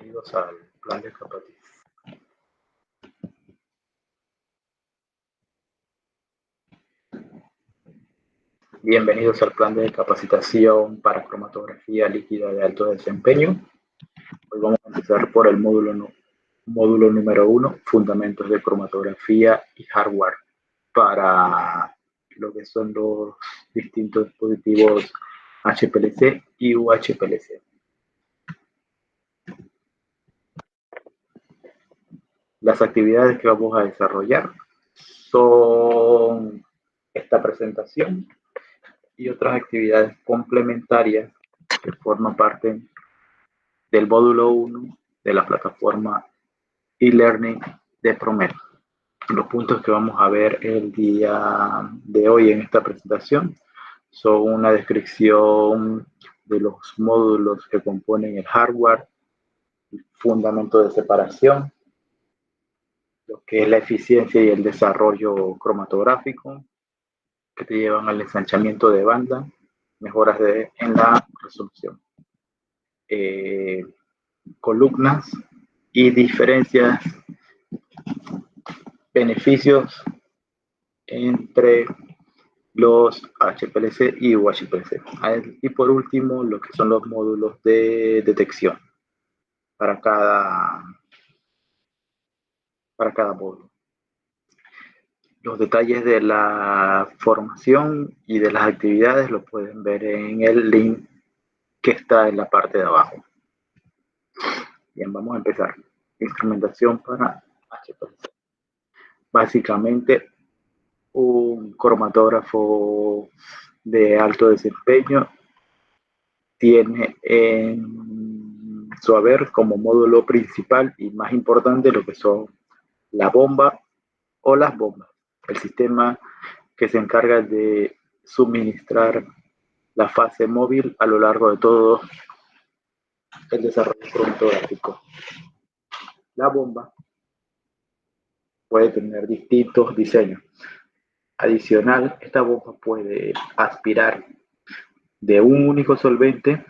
bienvenidos al plan de capacitación. Bienvenidos al plan de capacitación para cromatografía líquida de alto desempeño. Hoy vamos a empezar por el módulo número 1, fundamentos de cromatografía y hardware para lo que son los distintos dispositivos HPLC y UHPLC. Las actividades que vamos a desarrollar son esta presentación y otras actividades complementarias que forman parte del módulo 1 de la plataforma e-learning de Promet. Los puntos que vamos a ver el día de hoy en esta presentación son una descripción de los módulos que componen el hardware, el fundamento de separación, lo que es la eficiencia y el desarrollo cromatográfico, que te llevan al ensanchamiento de banda, mejoras en la resolución, columnas y diferencias, beneficios entre los HPLC y UHPLC. Y por último, lo que son los módulos de detección para cada módulo. Los detalles de la formación y de las actividades los pueden ver en el link que está en la parte de abajo. Bien, vamos a empezar. Instrumentación para HPLC. Básicamente, un cromatógrafo de alto desempeño tiene en su haber como módulo principal y más importante lo que son la bomba o las bombas, el sistema que se encarga de suministrar la fase móvil a lo largo de todo el desarrollo cromatográfico. La bomba puede tener distintos diseños. Adicional, esta bomba puede aspirar de un único solvente,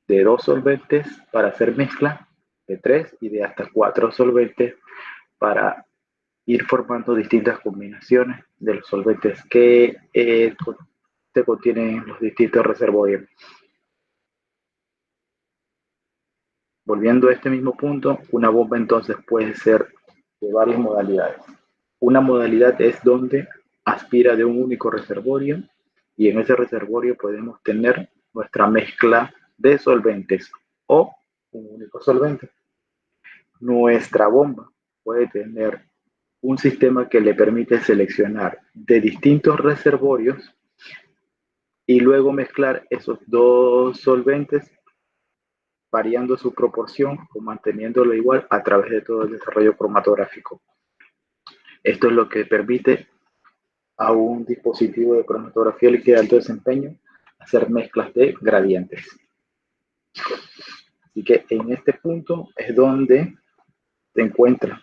de 2 solventes para hacer mezcla, de 3 y de hasta 4 solventes para ir formando distintas combinaciones de los solventes que se contienen en los distintos reservorios. Volviendo a este mismo punto, una bomba entonces puede ser de varias modalidades. Una modalidad es donde aspira de un único reservorio y en ese reservorio podemos tener nuestra mezcla de solventes o un único solvente. Nuestra bomba puede tener un sistema que le permite seleccionar de distintos reservorios y luego mezclar esos dos solventes variando su proporción o manteniéndolo igual a través de todo el desarrollo cromatográfico. Esto es lo que permite a un dispositivo de cromatografía líquida de alto desempeño hacer mezclas de gradientes. Así que en este punto es donde se encuentra,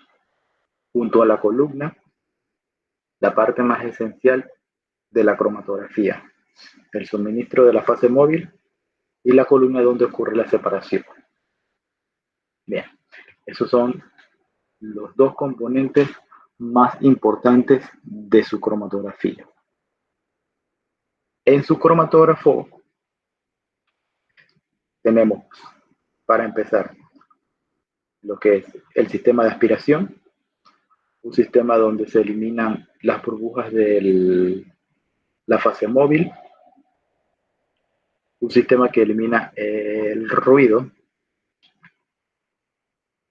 junto a la columna, la parte más esencial de la cromatografía, el suministro de la fase móvil y la columna donde ocurre la separación. Bien, esos son los dos componentes más importantes de su cromatografía. En su cromatógrafo tenemos, para empezar, lo que es el sistema de aspiración, un sistema donde se eliminan las burbujas de la fase móvil, un sistema que elimina el ruido,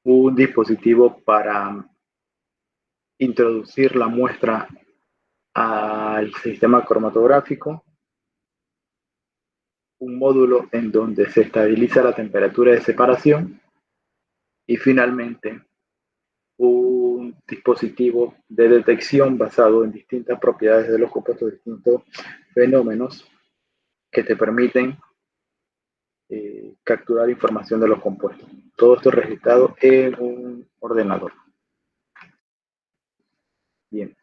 un dispositivo para introducir la muestra al sistema cromatográfico, un módulo en donde se estabiliza la temperatura de separación y finalmente un dispositivo de detección basado en distintas propiedades de los compuestos, distintos fenómenos que te permiten capturar información de los compuestos. Todo esto registrado en un ordenador. Bien,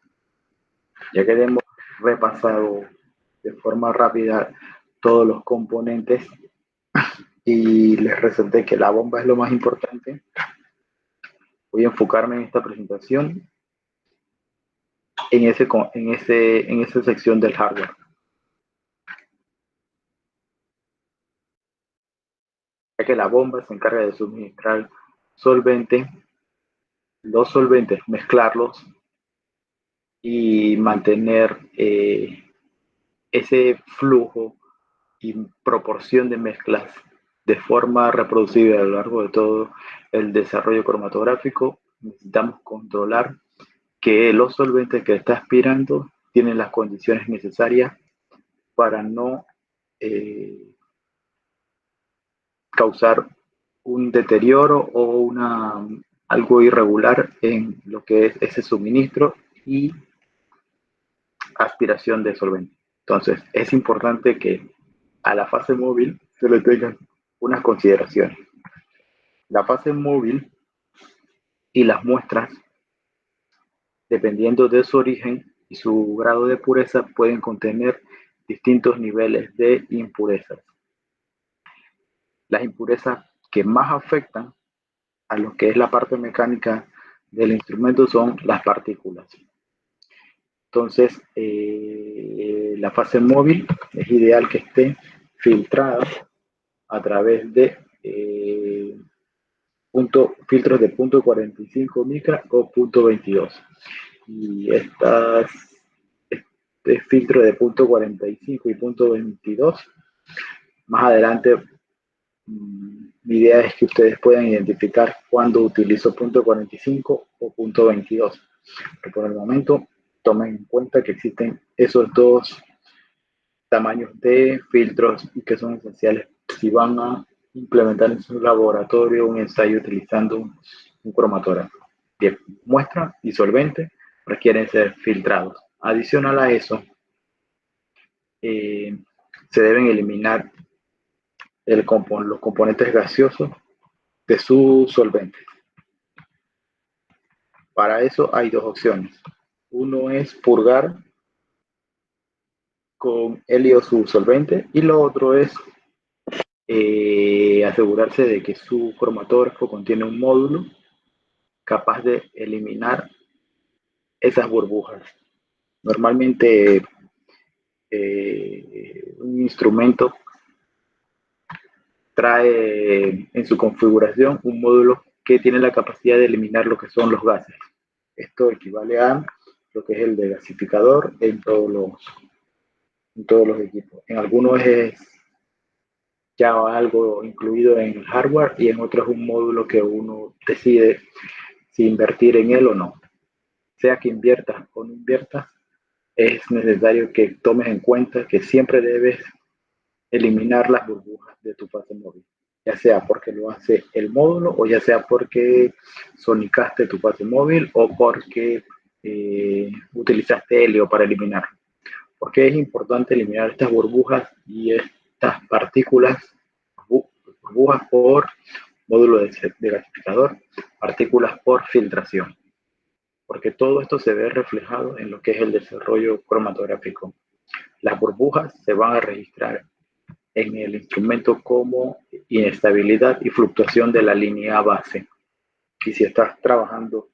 ya que hemos repasado de forma rápida todos los componentes y les resalté que la bomba es lo más importante, voy a enfocarme en esta presentación en esa sección del hardware, ya que la bomba se encarga de suministrar solvente, los solventes, mezclarlos y mantener ese flujo y proporción de mezclas de forma reproducible a lo largo de todo el desarrollo cromatográfico. Necesitamos controlar que los solventes que está aspirando tienen las condiciones necesarias para no causar un deterioro o algo irregular en lo que es ese suministro y aspiración de solvente. Entonces, es importante que a la fase móvil se le tengan unas consideraciones. La fase móvil y las muestras, dependiendo de su origen y su grado de pureza, pueden contener distintos niveles de impurezas. Las impurezas que más afectan a lo que es la parte mecánica del instrumento son las partículas. Entonces, la fase móvil es ideal que esté filtrada a través de filtros de punto 45 micra o punto 22. Y este filtro de punto 45 y punto 22, más adelante, mi idea es que ustedes puedan identificar cuando utilizo punto 45 o punto 22. Pero por el momento, tomen en cuenta que existen esos dos tamaños de filtros que son esenciales si van a implementar en su laboratorio un ensayo utilizando un cromatógrafo. Bien, muestra y solvente requieren ser filtrados. Adicional a eso, se deben eliminar los componentes gaseosos de su solvente. Para eso hay dos opciones. Uno es purgar con helio su solvente y lo otro es asegurarse de que su cromatógrafo contiene un módulo capaz de eliminar esas burbujas. Normalmente un instrumento trae en su configuración un módulo que tiene la capacidad de eliminar lo que son los gases. Esto equivale a lo que es el degasificador en todos los equipos. En algunos es ya algo incluido en el hardware y en otros es un módulo que uno decide si invertir en él o no. Sea que inviertas o no inviertas, es necesario que tomes en cuenta que siempre debes eliminar las burbujas de tu fase móvil, ya sea porque lo hace el módulo o ya sea porque sonicaste tu fase móvil o porque utilizaste helio para eliminarlo. Porque es importante eliminar estas burbujas y estas partículas, burbujas por módulo de gasificador, partículas por filtración, porque todo esto se ve reflejado en lo que es el desarrollo cromatográfico. Las burbujas se van a registrar en el instrumento como inestabilidad y fluctuación de la línea base. Y si estás trabajando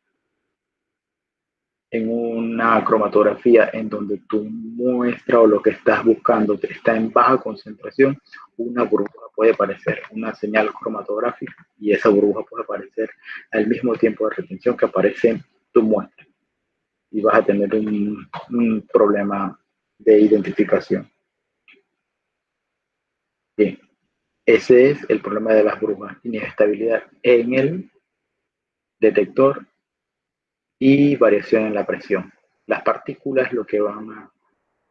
en una cromatografía en donde tu muestra o lo que estás buscando está en baja concentración, una burbuja puede aparecer, una señal cromatográfica, y esa burbuja puede aparecer al mismo tiempo de retención que aparece en tu muestra. Y vas a tener un problema de identificación. Bien, ese es el problema de las burbujas, inestabilidad en el detector y variación en la presión. Las partículas lo que van a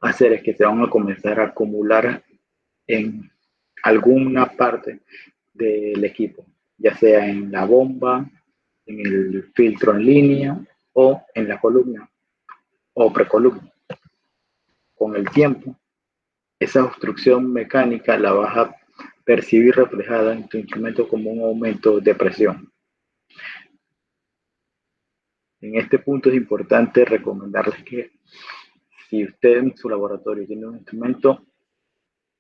hacer es que se van a comenzar a acumular en alguna parte del equipo, ya sea en la bomba, en el filtro en línea o en la columna o precolumna. Con el tiempo, esa obstrucción mecánica la vas a percibir reflejada en tu instrumento como un aumento de presión. En este punto es importante recomendarles que si usted en su laboratorio tiene un instrumento,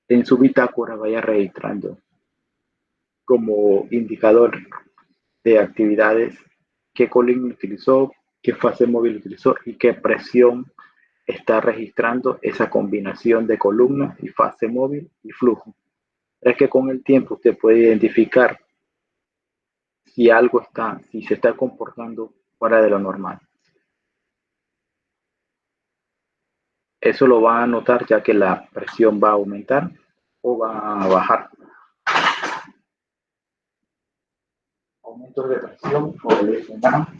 en su bitácora vaya registrando como indicador de actividades, qué columna utilizó, qué fase móvil utilizó y qué presión está registrando esa combinación de columna y fase móvil y flujo. Es que con el tiempo usted puede identificar si algo está, si se está comportando fuera de lo normal. Eso lo va a notar ya que la presión va a aumentar o va a bajar. Aumentos de presión obedecen a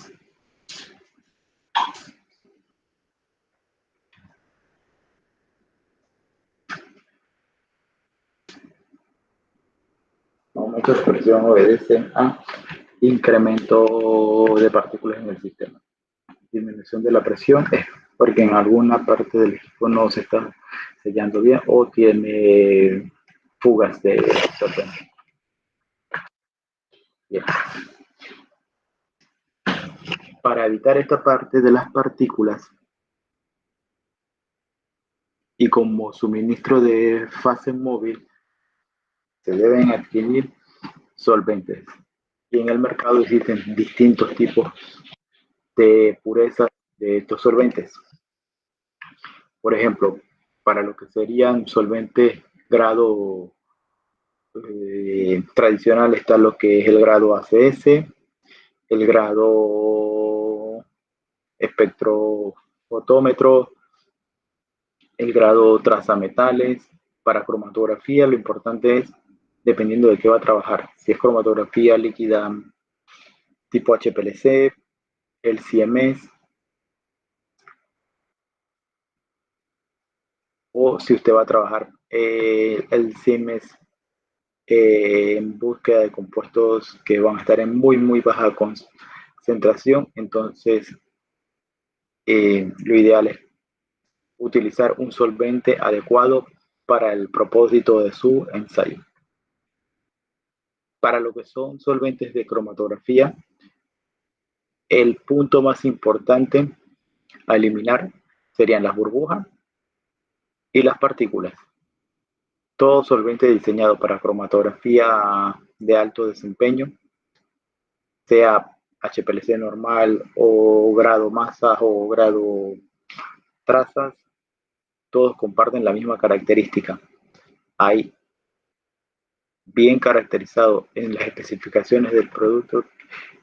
aumentos de presión obedecen a incremento de partículas en el sistema. Disminución de la presión es porque en alguna parte del equipo no se está sellando bien o tiene fugas de solvente. Bien. Para evitar esta parte de las partículas y como suministro de fase móvil, se deben adquirir solventes. Y en el mercado existen distintos tipos de pureza de estos solventes. Por ejemplo, para lo que serían solventes grado tradicional está lo que es el grado ACS, el grado espectrofotómetro, el grado trazametales. Para cromatografía lo importante es, dependiendo de qué va a trabajar, si es cromatografía líquida tipo HPLC, el CMS, o si usted va a trabajar el CMS en búsqueda de compuestos que van a estar en muy baja concentración, entonces lo ideal es utilizar un solvente adecuado para el propósito de su ensayo. Para lo que son solventes de cromatografía, el punto más importante a eliminar serían las burbujas y las partículas. Todo solvente diseñado para cromatografía de alto desempeño, sea HPLC normal o grado masas o grado trazas, todos comparten la misma característica. Hay bien caracterizado en las especificaciones del producto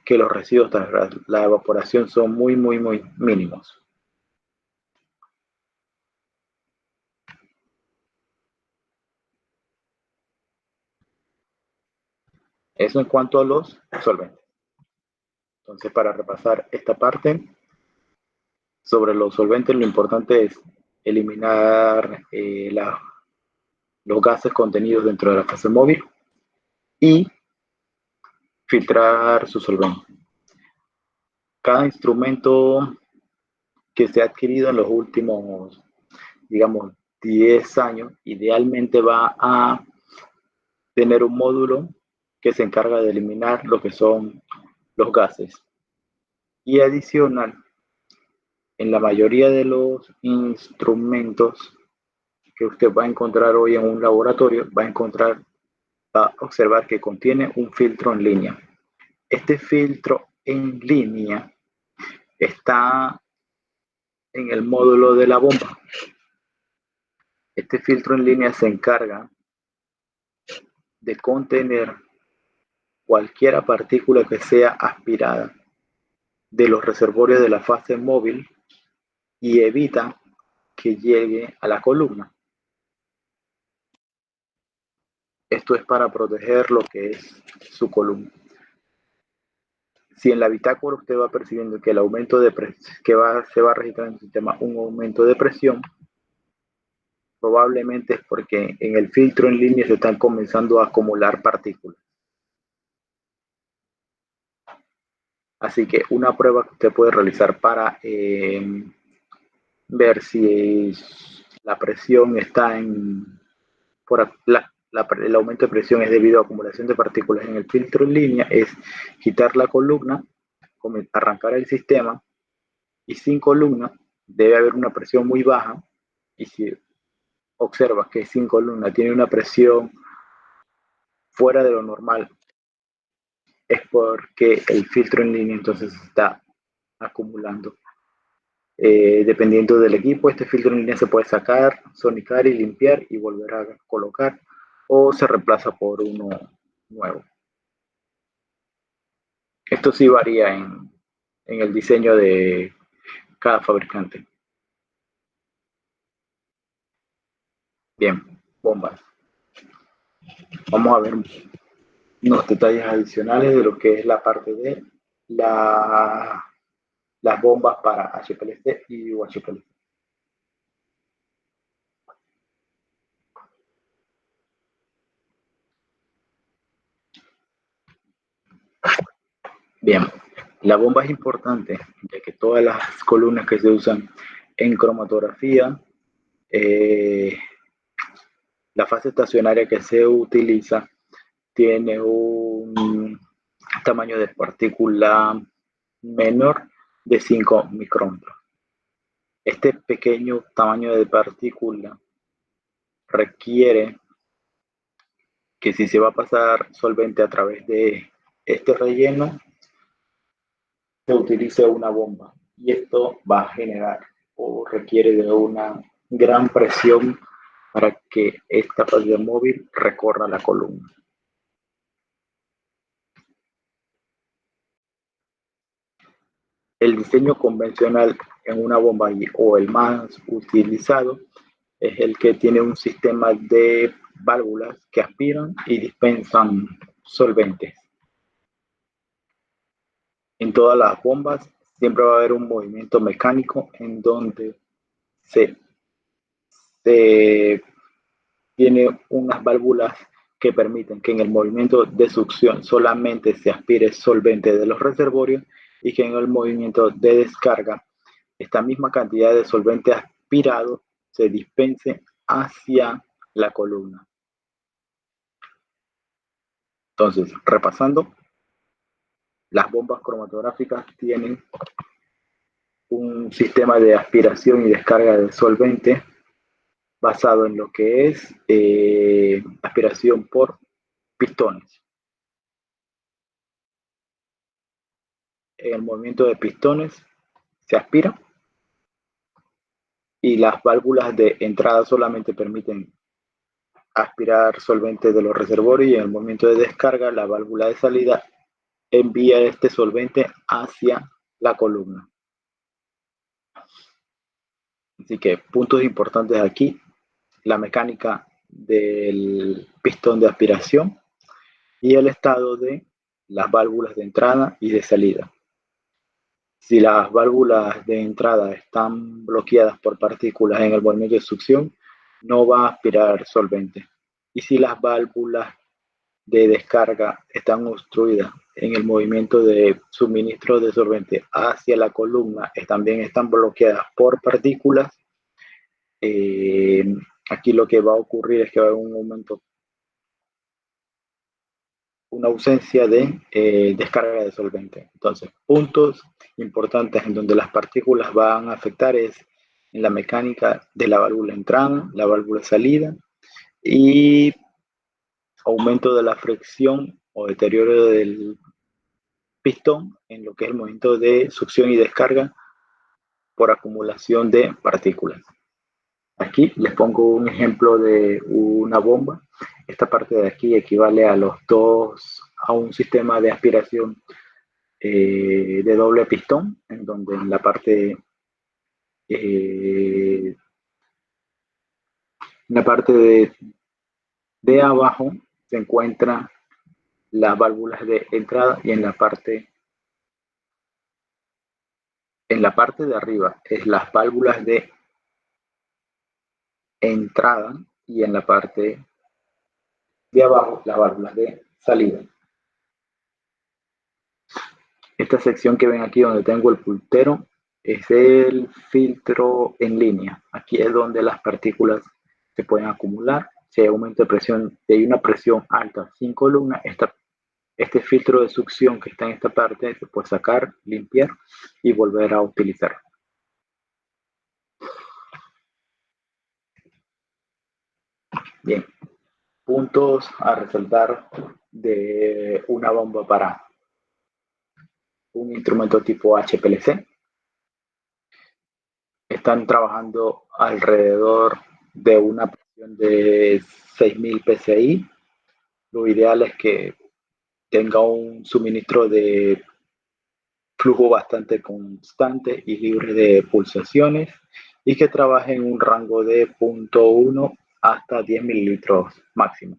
que los residuos tras la evaporación son muy mínimos. Eso en cuanto a los solventes. Entonces, para repasar esta parte, sobre los solventes lo importante es eliminar los gases contenidos dentro de la fase móvil y filtrar su solvente. Cada instrumento que se ha adquirido en los últimos, digamos, 10 años, idealmente va a tener un módulo que se encarga de eliminar lo que son los gases. Y adicional, en la mayoría de los instrumentos que usted va a encontrar hoy en un laboratorio, va a observar que contiene un filtro en línea. Este filtro en línea está en el módulo de la bomba. Este filtro en línea se encarga de contener cualquier partícula que sea aspirada de los reservorios de la fase móvil y evita que llegue a la columna. Esto es para proteger lo que es su columna. Si en la bitácora usted va percibiendo que el aumento de presión, se va a registrar en el sistema un aumento de presión, probablemente es porque en el filtro en línea se están comenzando a acumular partículas. Así que una prueba que usted puede realizar para ver si la presión está el aumento de presión es debido a acumulación de partículas en el filtro en línea es quitar la columna, arrancar el sistema y sin columna debe haber una presión muy baja y si observas que sin columna tiene una presión fuera de lo normal es porque el filtro en línea entonces está acumulando. Dependiendo del equipo, este filtro en línea se puede sacar, sonicar y limpiar y volver a colocar, o se reemplaza por uno nuevo. Esto sí varía en el diseño de cada fabricante. Bien, bombas. Vamos a ver unos detalles adicionales de lo que es la parte de las bombas para HPLC y UHPLC. Bien, la bomba es importante, ya que todas las columnas que se usan en cromatografía, la fase estacionaria que se utiliza tiene un tamaño de partícula menor de 5 micrómetros. Este pequeño tamaño de partícula requiere que si se va a pasar solvente a través de este relleno, se utilice una bomba. Y esto va a generar o requiere de una gran presión para que esta fase móvil recorra la columna. El diseño convencional en una bomba o el más utilizado es el que tiene un sistema de válvulas que aspiran y dispensan solventes. En todas las bombas siempre va a haber un movimiento mecánico en donde se tiene unas válvulas que permiten que en el movimiento de succión solamente se aspire solvente de los reservorios y que en el movimiento de descarga esta misma cantidad de solvente aspirado se dispense hacia la columna. Entonces, repasando, las bombas cromatográficas tienen un sistema de aspiración y descarga de solvente basado en lo que es aspiración por pistones. En el movimiento de pistones se aspira y las válvulas de entrada solamente permiten aspirar solvente de los reservorios y en el movimiento de descarga la válvula de salida envía este solvente hacia la columna. Así que puntos importantes aquí, la mecánica del pistón de aspiración y el estado de las válvulas de entrada y de salida. Si las válvulas de entrada están bloqueadas por partículas en el movimiento de succión, no va a aspirar solvente. Y si las válvulas de descarga están obstruidas en el movimiento de suministro de solvente hacia la columna, también están bloqueadas por partículas, aquí lo que va a ocurrir es que va a haber un aumento, una ausencia de descarga de solvente. Entonces, puntos importantes en donde las partículas van a afectar es en la mecánica de la válvula entrada, la válvula salida y aumento de la fricción o deterioro del pistón en lo que es el movimiento de succión y descarga por acumulación de partículas. Aquí les pongo un ejemplo de una bomba. Esta parte de aquí equivale a un sistema de aspiración de doble pistón, en donde en la parte de abajo se encuentran las válvulas de entrada y en la parte de arriba es las válvulas de entrada y en la parte de abajo las válvulas de salida. Esta sección que ven aquí donde tengo el puntero es el filtro en línea. Aquí es donde las partículas se pueden acumular. Si hay aumento de presión, si hay una presión alta sin columna, este filtro de succión que está en esta parte se puede sacar, limpiar y volver a utilizar. Bien, puntos a resaltar de una bomba para un instrumento tipo HPLC. Están trabajando alrededor de una presión de 6000 psi. Lo ideal es que tenga un suministro de flujo bastante constante y libre de pulsaciones y que trabaje en un rango de 0.1 hasta 10 mililitros máximo.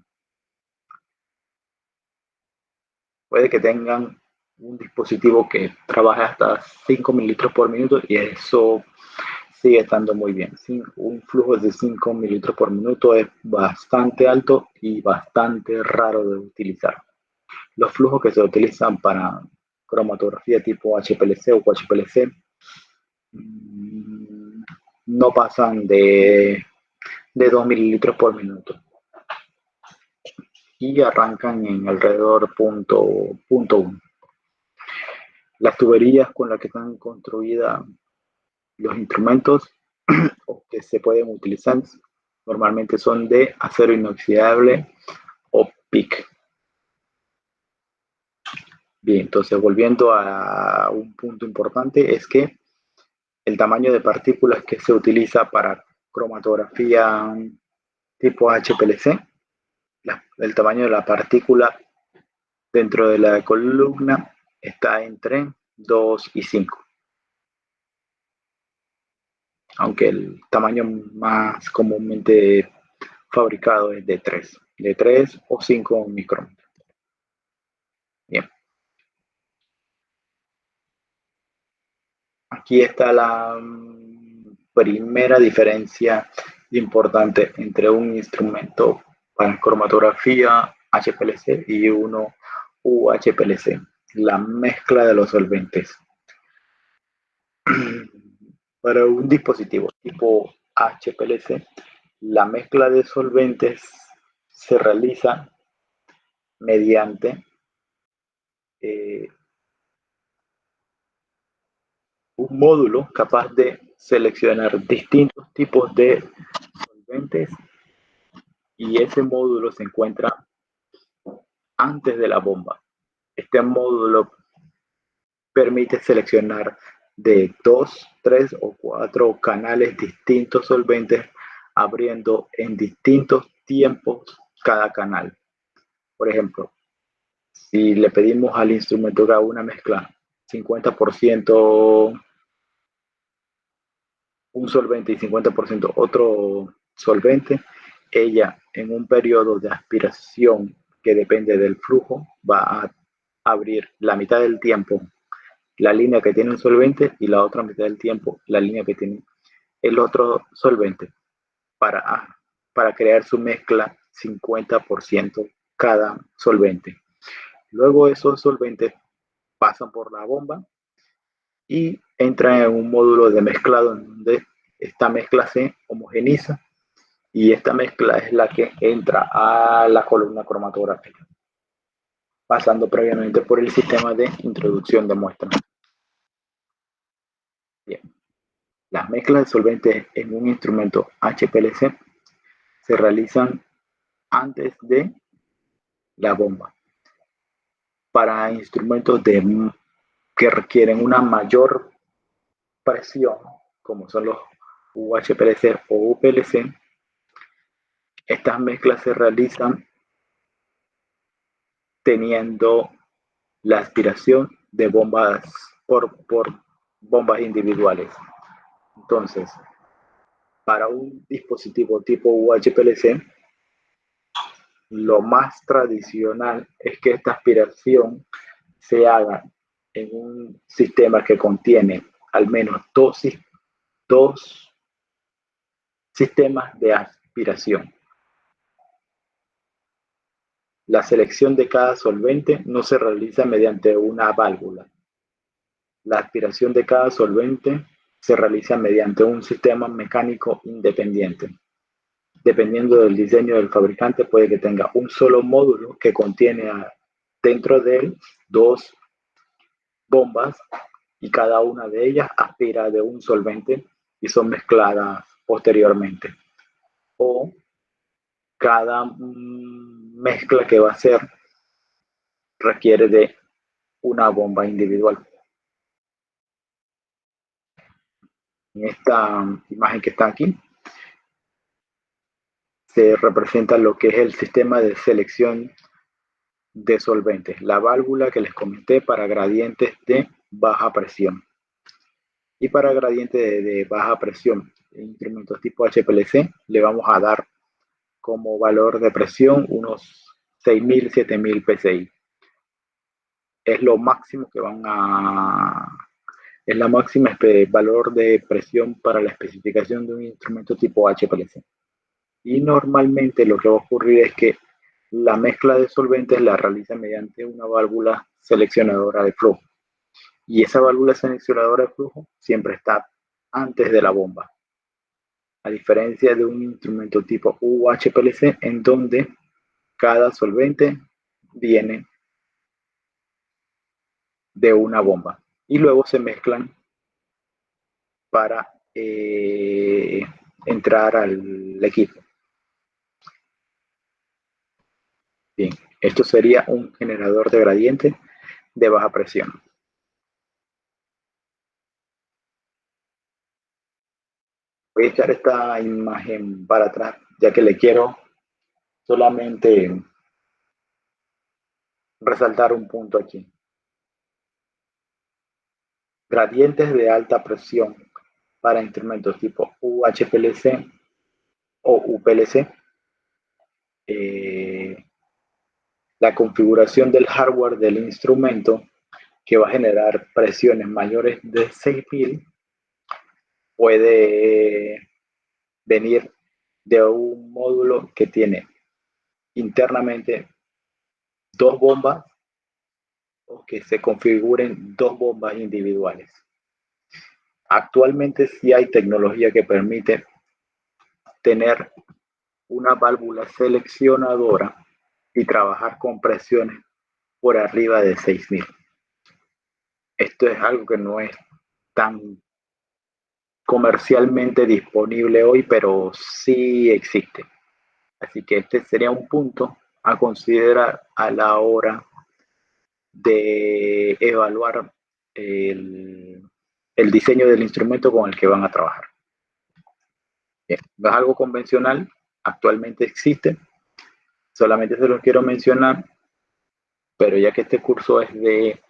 Puede que tengan un dispositivo que trabaje hasta 5 mililitros por minuto y eso sigue estando muy bien. Un flujo de 5 mililitros por minuto es bastante alto y bastante raro de utilizar. Los flujos que se utilizan para cromatografía tipo HPLC o QHPLC no pasan de 2 mililitros por minuto y arrancan en alrededor punto 1. Las tuberías con las que están construidas los instrumentos o que se pueden utilizar normalmente son de acero inoxidable o PIC. Bien, entonces volviendo a un punto importante es que el tamaño de partículas que se utiliza para cromatografía tipo HPLC, el tamaño de la partícula dentro de la columna está entre 2 y 5. Aunque el tamaño más comúnmente fabricado es de 3 o 5 micrómetros. Bien. Aquí está la primera diferencia importante entre un instrumento para cromatografía HPLC y uno UHPLC, la mezcla de los solventes. Para un dispositivo tipo HPLC, la mezcla de solventes se realiza mediante un módulo capaz de seleccionar distintos tipos de solventes y ese módulo se encuentra antes de la bomba. Este módulo permite seleccionar de 2, 3 o 4 canales distintos solventes abriendo en distintos tiempos cada canal. Por ejemplo, si le pedimos al instrumento que haga una mezcla 50% un solvente y 50% otro solvente, ella en un periodo de aspiración que depende del flujo va a abrir la mitad del tiempo la línea que tiene un solvente y la otra mitad del tiempo la línea que tiene el otro solvente para crear su mezcla 50% cada solvente. Luego esos solventes pasan por la bomba y entran en un módulo de mezclado en donde esta mezcla se homogeniza y esta mezcla es la que entra a la columna cromatográfica, pasando previamente por el sistema de introducción de muestras. Bien. Las mezclas de solventes en un instrumento HPLC se realizan antes de la bomba. Para instrumentos que requieren una mayor presión, como son los UHPLC o UPLC, estas mezclas se realizan teniendo la aspiración de bombas por bombas individuales. Entonces, para un dispositivo tipo UHPLC, lo más tradicional es que esta aspiración se haga en un sistema que contiene al menos dos sistemas de aspiración. La selección de cada solvente no se realiza mediante una válvula. La aspiración de cada solvente se realiza mediante un sistema mecánico independiente. Dependiendo del diseño del fabricante, puede que tenga un solo módulo que contiene dentro de él 2 bombas y cada una de ellas aspira de un solvente y son mezcladas posteriormente. O cada mezcla que va a hacer requiere de una bomba individual. En esta imagen que está aquí, se representa lo que es el sistema de selección de solventes, la válvula que les comenté para gradientes de baja presión. Y para gradientes de baja presión, instrumentos tipo HPLC, le vamos a dar como valor de presión unos 6.000, 7.000 PSI. Es lo máximo que van a... Es la máxima valor de presión para la especificación de un instrumento tipo HPLC. Y normalmente lo que va a ocurrir es que la mezcla de solventes la realiza mediante una válvula seleccionadora de flujo. Y esa válvula seleccionadora de flujo siempre está antes de la bomba. A diferencia de un instrumento tipo UHPLC, en donde cada solvente viene de una bomba y luego se mezclan para entrar al equipo. Bien, esto sería un generador de gradiente de baja presión. Voy a echar esta imagen para atrás, ya que le quiero solamente resaltar un punto aquí. Gradientes de alta presión para instrumentos tipo UHPLC o UPLC. La configuración del hardware del instrumento, que va a generar presiones mayores de 6.000, puede venir de un módulo que tiene internamente dos bombas o que se configuren dos bombas individuales. Actualmente sí hay tecnología que permite tener una válvula seleccionadora y trabajar con presiones por arriba de 6.000. Esto es algo que no es tan comercialmente disponible hoy, pero sí existe. Así que este sería un punto a considerar a la hora de evaluar el diseño del instrumento con el que van a trabajar. Bien, no es algo convencional, actualmente existe, solamente se los quiero mencionar, pero ya que este curso es de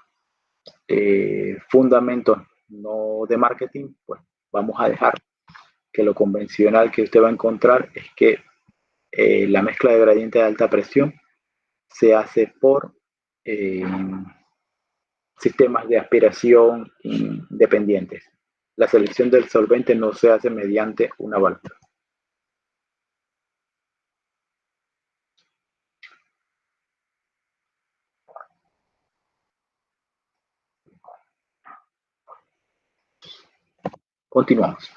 fundamentos, no de marketing, pues vamos a dejar que lo convencional que usted va a encontrar es que la mezcla de gradiente de alta presión se hace por sistemas de aspiración independientes. La selección del solvente no se hace mediante una válvula. Continuamos.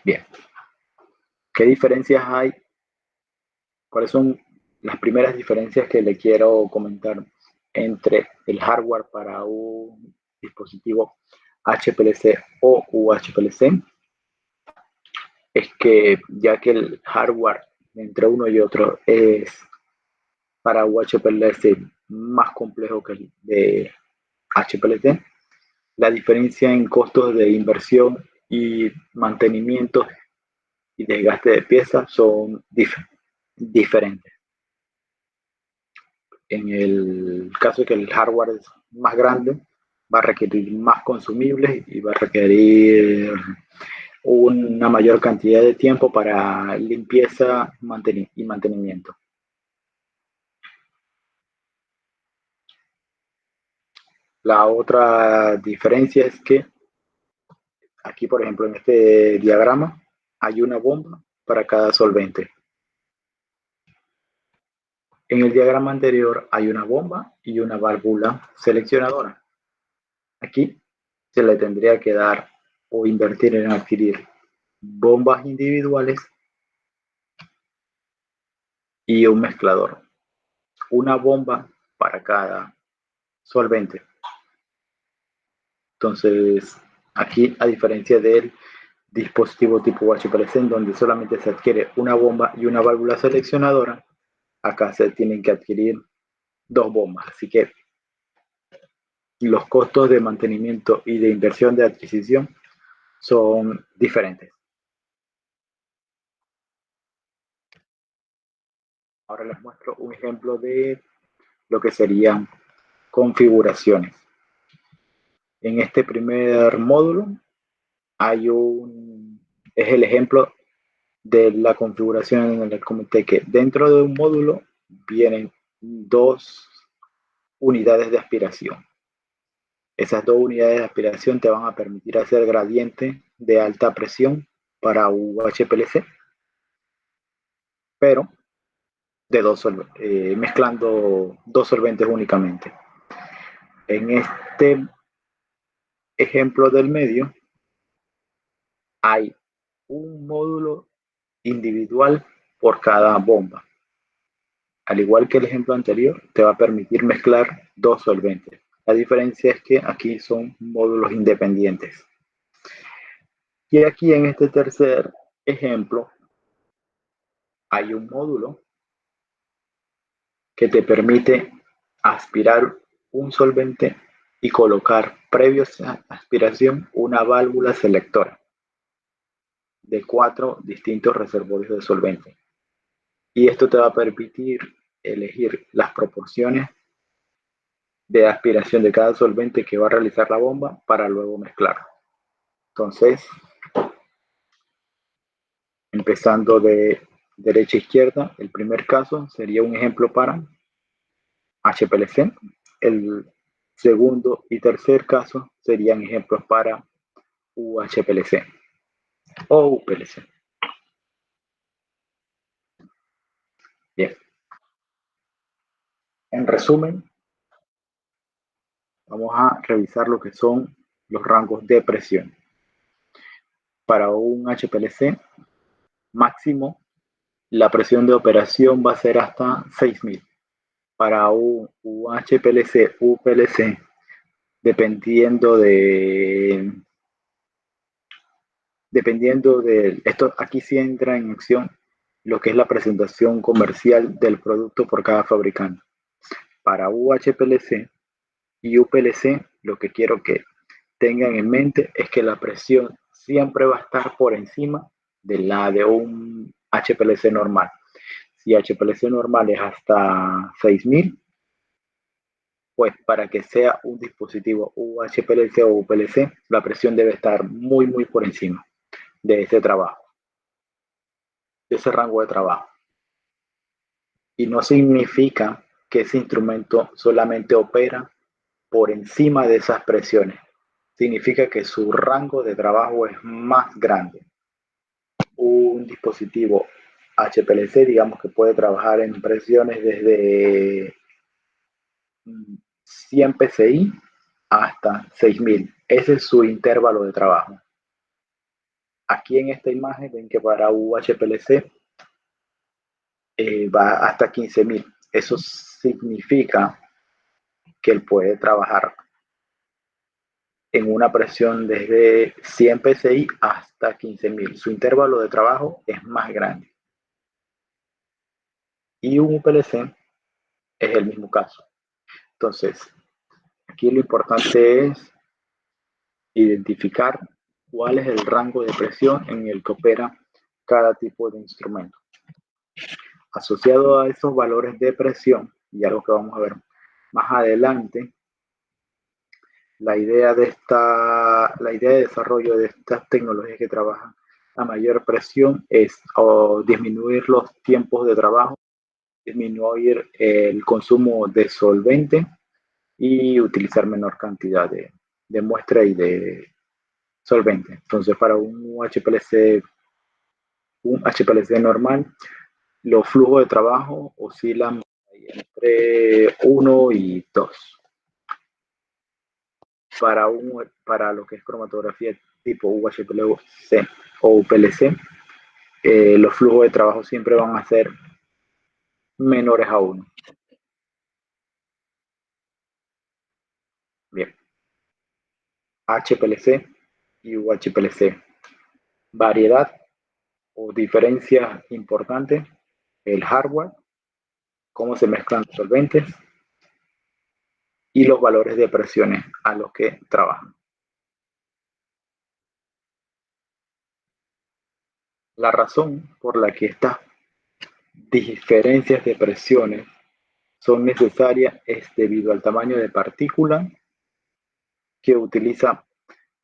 Bien. ¿Qué diferencias hay? ¿Cuáles son las primeras diferencias que le quiero comentar entre el hardware para un dispositivo HPLC o UHPLC? Es que ya que el hardware entre uno y otro es para UHPLC más complejo que el de HPLC, la diferencia en costos de inversión y mantenimiento y desgaste de piezas son diferentes. En el caso de que el hardware es más grande, va a requerir más consumibles y va a requerir una mayor cantidad de tiempo para limpieza y mantenimiento. La otra diferencia es que aquí, por ejemplo, en este diagrama, hay una bomba para cada solvente. En el diagrama anterior hay una bomba y una válvula seleccionadora. Aquí se le tendría que dar o invertir en adquirir bombas individuales y un mezclador. Una bomba para cada solvente. Entonces, aquí, a diferencia del dispositivo tipo HPLC, en donde solamente se adquiere una bomba y una válvula seleccionadora, acá se tienen que adquirir dos bombas. Así que los costos de mantenimiento y de inversión de adquisición son diferentes. Ahora les muestro un ejemplo de lo que serían configuraciones. En este primer módulo es el ejemplo de la configuración en el comité, que dentro de un módulo vienen 2 unidades de aspiración. Esas 2 unidades de aspiración te van a permitir hacer gradiente de alta presión para UHPLC, pero mezclando 2 solventes únicamente. En este ejemplo del medio hay un módulo individual por cada bomba. Al igual que el ejemplo anterior, te va a permitir mezclar 2 solventes. La diferencia es que aquí son módulos independientes. Y aquí en este tercer ejemplo hay un módulo que te permite aspirar un solvente y colocar previo a aspiración una válvula selectora de 4 distintos reservorios de solvente. Y esto te va a permitir elegir las proporciones de aspiración de cada solvente que va a realizar la bomba para luego mezclarlo. Entonces, empezando de derecha a izquierda, el primer caso sería un ejemplo para HPLC. El segundo y tercer caso serían ejemplos para UHPLC o UPLC. Bien. En resumen, vamos a revisar lo que son los rangos de presión. Para un HPLC máximo, la presión de operación va a ser hasta 6000. Para un HPLC, UPLC, dependiendo de esto, aquí sí entra en acción lo que es la presentación comercial del producto por cada fabricante. Para UHPLC y UPLC, lo que quiero que tengan en mente es que la presión siempre va a estar por encima de la de un HPLC normal. Si HPLC normal es hasta 6000, pues para que sea un dispositivo UHPLC o UPLC, la presión debe estar muy por encima de ese trabajo, de ese rango de trabajo. Y no significa que ese instrumento solamente opera por encima de esas presiones. Significa que su rango de trabajo es más grande. Un dispositivo HPLC, digamos que puede trabajar en presiones desde 100 PSI hasta 6000. Ese es su intervalo de trabajo. Aquí en esta imagen ven que para UHPLC va hasta 15000. Eso significa que él puede trabajar en una presión desde 100 PSI hasta 15000. Su intervalo de trabajo es más grande. Y un UPLC es el mismo caso. Entonces, aquí lo importante es identificar cuál es el rango de presión en el que opera cada tipo de instrumento. Asociado a esos valores de presión, y algo que vamos a ver más adelante, la idea de desarrollo de estas tecnologías que trabajan a mayor presión es disminuir los tiempos de trabajo, disminuir el consumo de solvente y utilizar menor cantidad de muestra y de solvente. Entonces, para un HPLC normal, los flujos de trabajo oscilan entre 1 y 2. Para lo que es cromatografía tipo UHPLC o UPLC, los flujos de trabajo siempre van a ser menores a 1. Bien. HPLC y UHPLC. Variedad o diferencia importante, el hardware, cómo se mezclan los solventes y los valores de presiones a los que trabajan. La razón por la que estas diferencias de presiones son necesarias es debido al tamaño de partícula que utiliza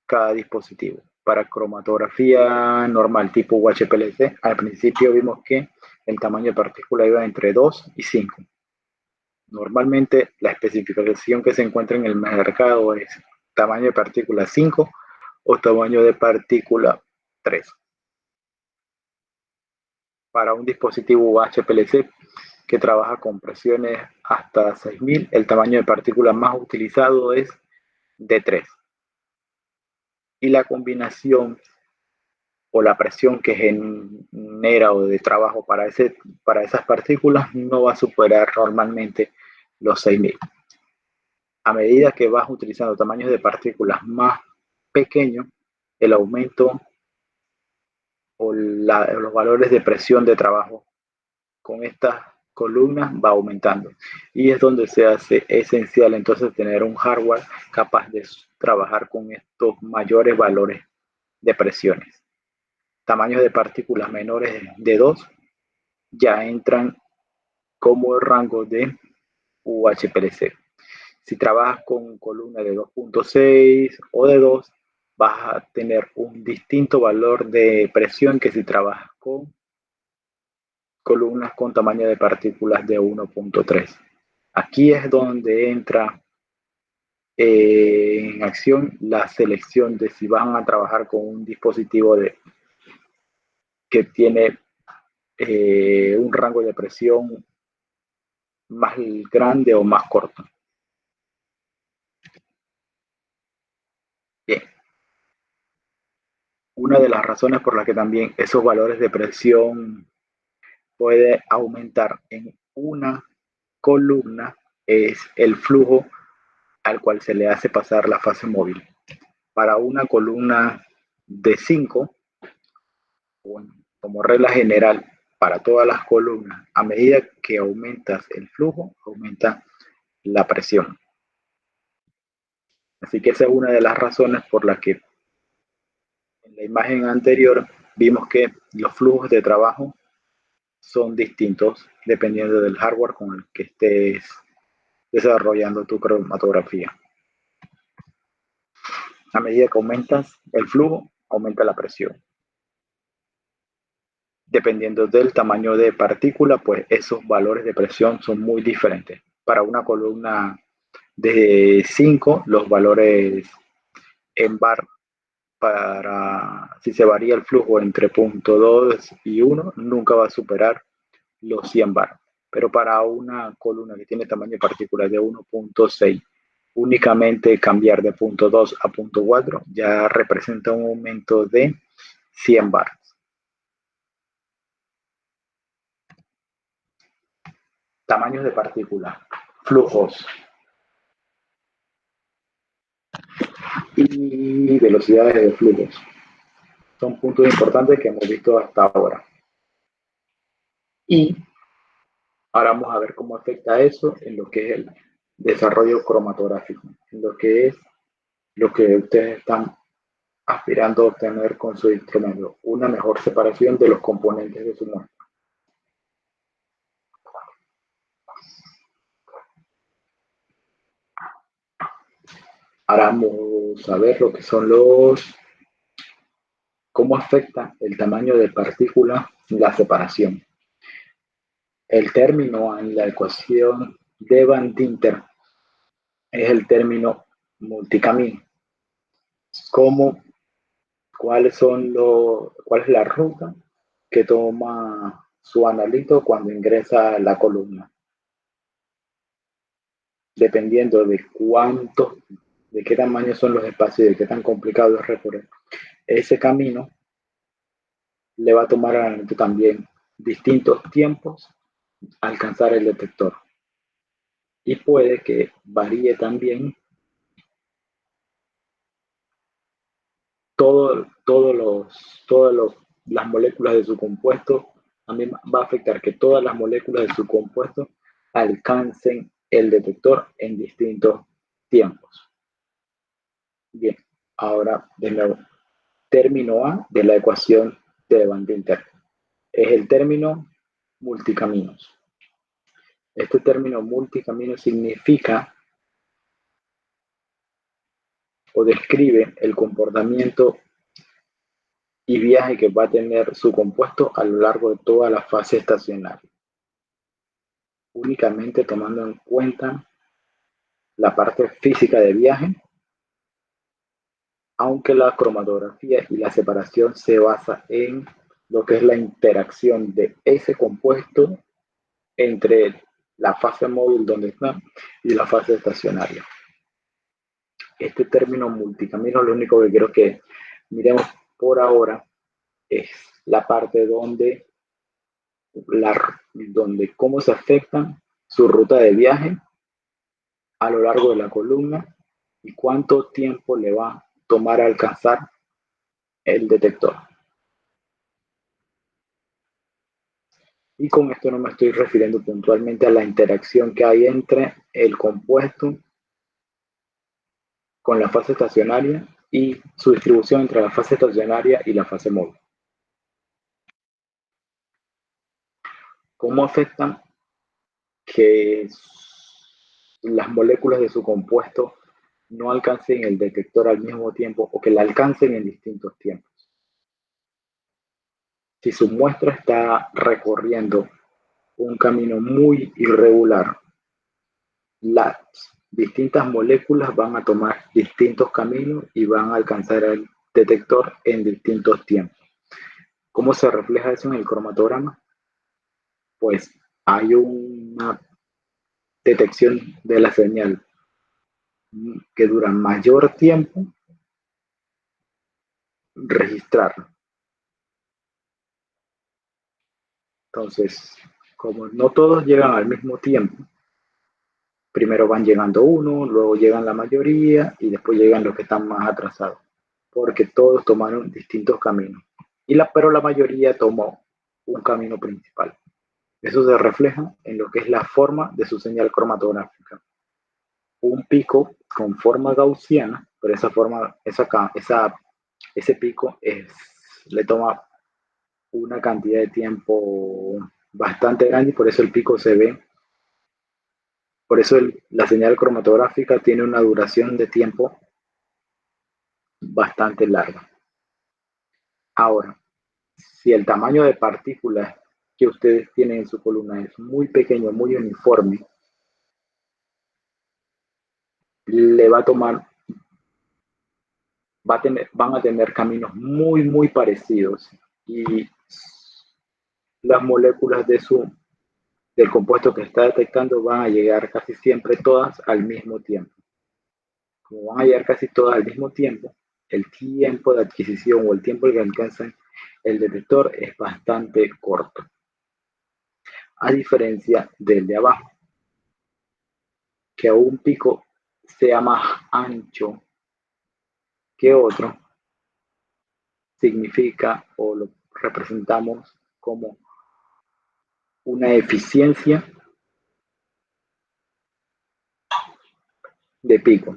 cada dispositivo. Para cromatografía normal tipo UHPLC, al principio vimos que el tamaño de partícula iba entre 2 y 5. Normalmente la especificación que se encuentra en el mercado es tamaño de partícula 5 o tamaño de partícula 3. Para un dispositivo HPLC que trabaja con presiones hasta 6000, el tamaño de partícula más utilizado es de 3. Y la combinación o la presión que genera o de trabajo para esas partículas no va a superar normalmente los 6000. A medida que vas utilizando tamaños de partículas más pequeños, el aumento o los valores de presión de trabajo con estas columnas va aumentando. Y es donde se hace esencial entonces tener un hardware capaz de trabajar con estos mayores valores de presiones. Tamaños de partículas menores de 2 ya entran como rango de UHPLC. Si trabajas con columna de 2.6 o de 2, vas a tener un distinto valor de presión que si trabajas con columnas con tamaño de partículas de 1.3. Aquí es donde entra en acción la selección de si van a trabajar con un dispositivo que tiene un rango de presión más grande o más corto. Bien. Una de las razones por las que también esos valores de presión puede aumentar en una columna es el flujo al cual se le hace pasar la fase móvil. Para una columna de 5, bueno, como regla general, para todas las columnas, a medida que aumentas el flujo, aumenta la presión. Así que esa es una de las razones por las que en la imagen anterior vimos que los flujos de trabajo son distintos dependiendo del hardware con el que estés desarrollando tu cromatografía. A medida que aumentas el flujo, aumenta la presión. Dependiendo del tamaño de partícula, pues esos valores de presión son muy diferentes. Para una columna de 5, los valores en bar, si se varía el flujo entre 0.2 y 1, nunca va a superar los 100 bar. Pero para una columna que tiene tamaño de partícula de 1.6, únicamente cambiar de 0.2 a 0.4 ya representa un aumento de 100 bar. Tamaños de partículas, flujos y velocidades de flujos son puntos importantes que hemos visto hasta ahora. Y ahora vamos a ver cómo afecta eso en lo que es el desarrollo cromatográfico, en lo que es lo que ustedes están aspirando a obtener con su instrumento, una mejor separación de los componentes de su muestra. Ahora vamos a ver lo que son cómo afecta el tamaño de partícula la separación. El término en la ecuación de Van Dinter es el término multicamino. ¿Cuál es la ruta que toma su analito cuando ingresa a la columna? Dependiendo de qué tamaño son los espacios y de qué tan complicado es recorrer ese camino, le va a tomar al analito también distintos tiempos alcanzar el detector. Y puede que varíe también las moléculas de su compuesto, también va a afectar que todas las moléculas de su compuesto alcancen el detector en distintos tiempos. Bien, ahora de nuevo, término A de la ecuación deban de interno. Es el término multicaminos. Este término multicamino significa o describe el comportamiento y viaje que va a tener su compuesto a lo largo de toda la fase estacionaria, únicamente tomando en cuenta la parte física de viaje, aunque la cromatografía y la separación se basa en lo que es la interacción de ese compuesto entre la fase móvil donde está y la fase estacionaria. Este término multicamino, lo único que quiero que miremos por ahora es la parte donde cómo se afecta su ruta de viaje a lo largo de la columna y cuánto tiempo le va a tomar a alcanzar el detector. Y con esto no me estoy refiriendo puntualmente a la interacción que hay entre el compuesto con la fase estacionaria y su distribución entre la fase estacionaria y la fase móvil. ¿Cómo afectan que las moléculas de su compuesto no alcancen el detector al mismo tiempo o que la alcancen en distintos tiempos? Si su muestra está recorriendo un camino muy irregular, las distintas moléculas van a tomar distintos caminos y van a alcanzar el detector en distintos tiempos. ¿Cómo se refleja eso en el cromatograma? Pues hay una detección de la señal que dura mayor tiempo registrarlo. Entonces, como no todos llegan al mismo tiempo, primero van llegando uno, luego llegan la mayoría y después llegan los que están más atrasados, porque todos tomaron distintos caminos. Pero la mayoría tomó un camino principal. Eso se refleja en lo que es la forma de su señal cromatográfica. Un pico con forma gaussiana, pero ese pico le toma una cantidad de tiempo bastante grande y por eso el pico se ve. Por eso la señal cromatográfica tiene una duración de tiempo bastante larga. Ahora, si el tamaño de partículas que ustedes tienen en su columna es muy pequeño, muy uniforme, le va a tomar, van a tener caminos muy, muy parecidos y las moléculas del compuesto que está detectando van a llegar casi siempre todas al mismo tiempo. Como van a llegar casi todas al mismo tiempo, el tiempo de adquisición o el tiempo que alcanza el detector es bastante corto, a diferencia del de abajo, que a un pico sea más ancho que otro, significa o lo representamos como una eficiencia de pico.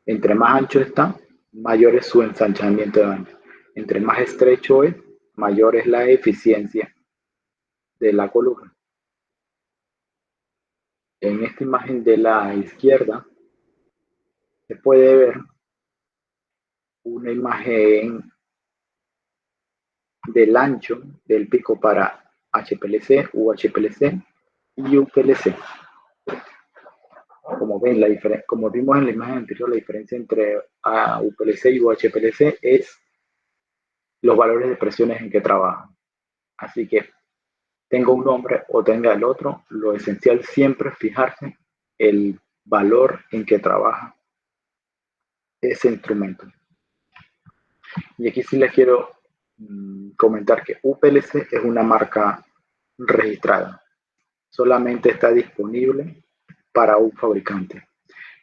Entre más ancho está, mayor es su ensanchamiento de banda. Entre más estrecho es, mayor es la eficiencia de la columna. En esta imagen de la izquierda se puede ver una imagen del ancho del pico para HPLC, UHPLC y UPLC. Como ven, como vimos en la imagen anterior, la diferencia entre UPLC y UHPLC es los valores de presiones en que trabajan. Así que tenga un nombre o tenga el otro, lo esencial siempre es fijarse el valor en que trabaja ese instrumento. Y aquí sí les quiero comentar que UPLC es una marca registrada. Solamente está disponible para un fabricante.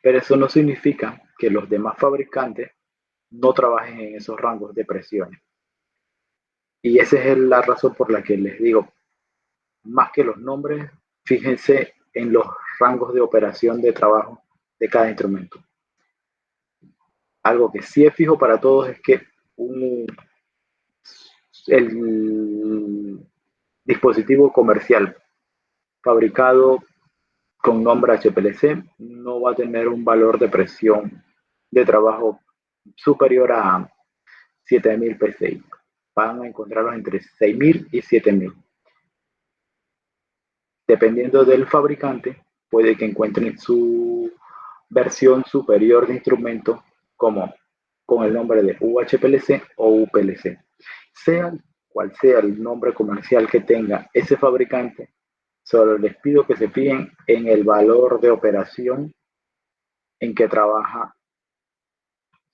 Pero eso no significa que los demás fabricantes no trabajen en esos rangos de presiones. Y esa es la razón por la que les digo, más que los nombres, fíjense en los rangos de operación de trabajo de cada instrumento. Algo que sí es fijo para todos es que el dispositivo comercial fabricado con nombre HPLC no va a tener un valor de presión de trabajo superior a 7000 PSI. Van a encontrarlos entre 6000 y 7000. Dependiendo del fabricante, puede que encuentren su versión superior de instrumento como con el nombre de UHPLC o UPLC. Sea cual sea el nombre comercial que tenga ese fabricante, solo les pido que se fijen en el valor de operación en que trabaja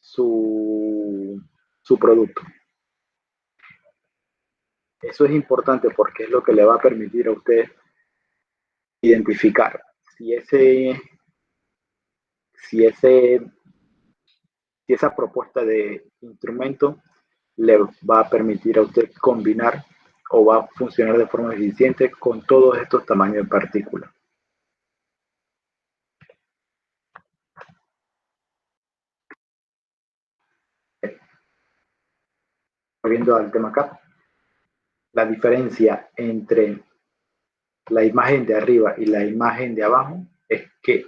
su producto. Eso es importante porque es lo que le va a permitir a usted identificar si esa propuesta de instrumento le va a permitir a usted combinar o va a funcionar de forma eficiente con todos estos tamaños de partículas. Volviendo al tema acá, la diferencia entre la imagen de arriba y la imagen de abajo es que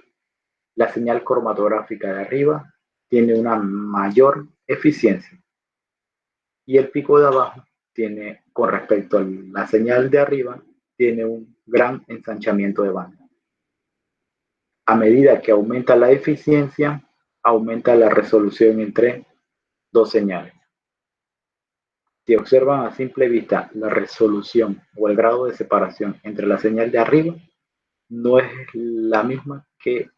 la señal cromatográfica de arriba tiene una mayor eficiencia y el pico de abajo tiene, con respecto a la señal de arriba, tiene un gran ensanchamiento de banda. A medida que aumenta la eficiencia, aumenta la resolución entre dos señales. Si observan a simple vista la resolución o el grado de separación entre la señal de arriba, no es la misma que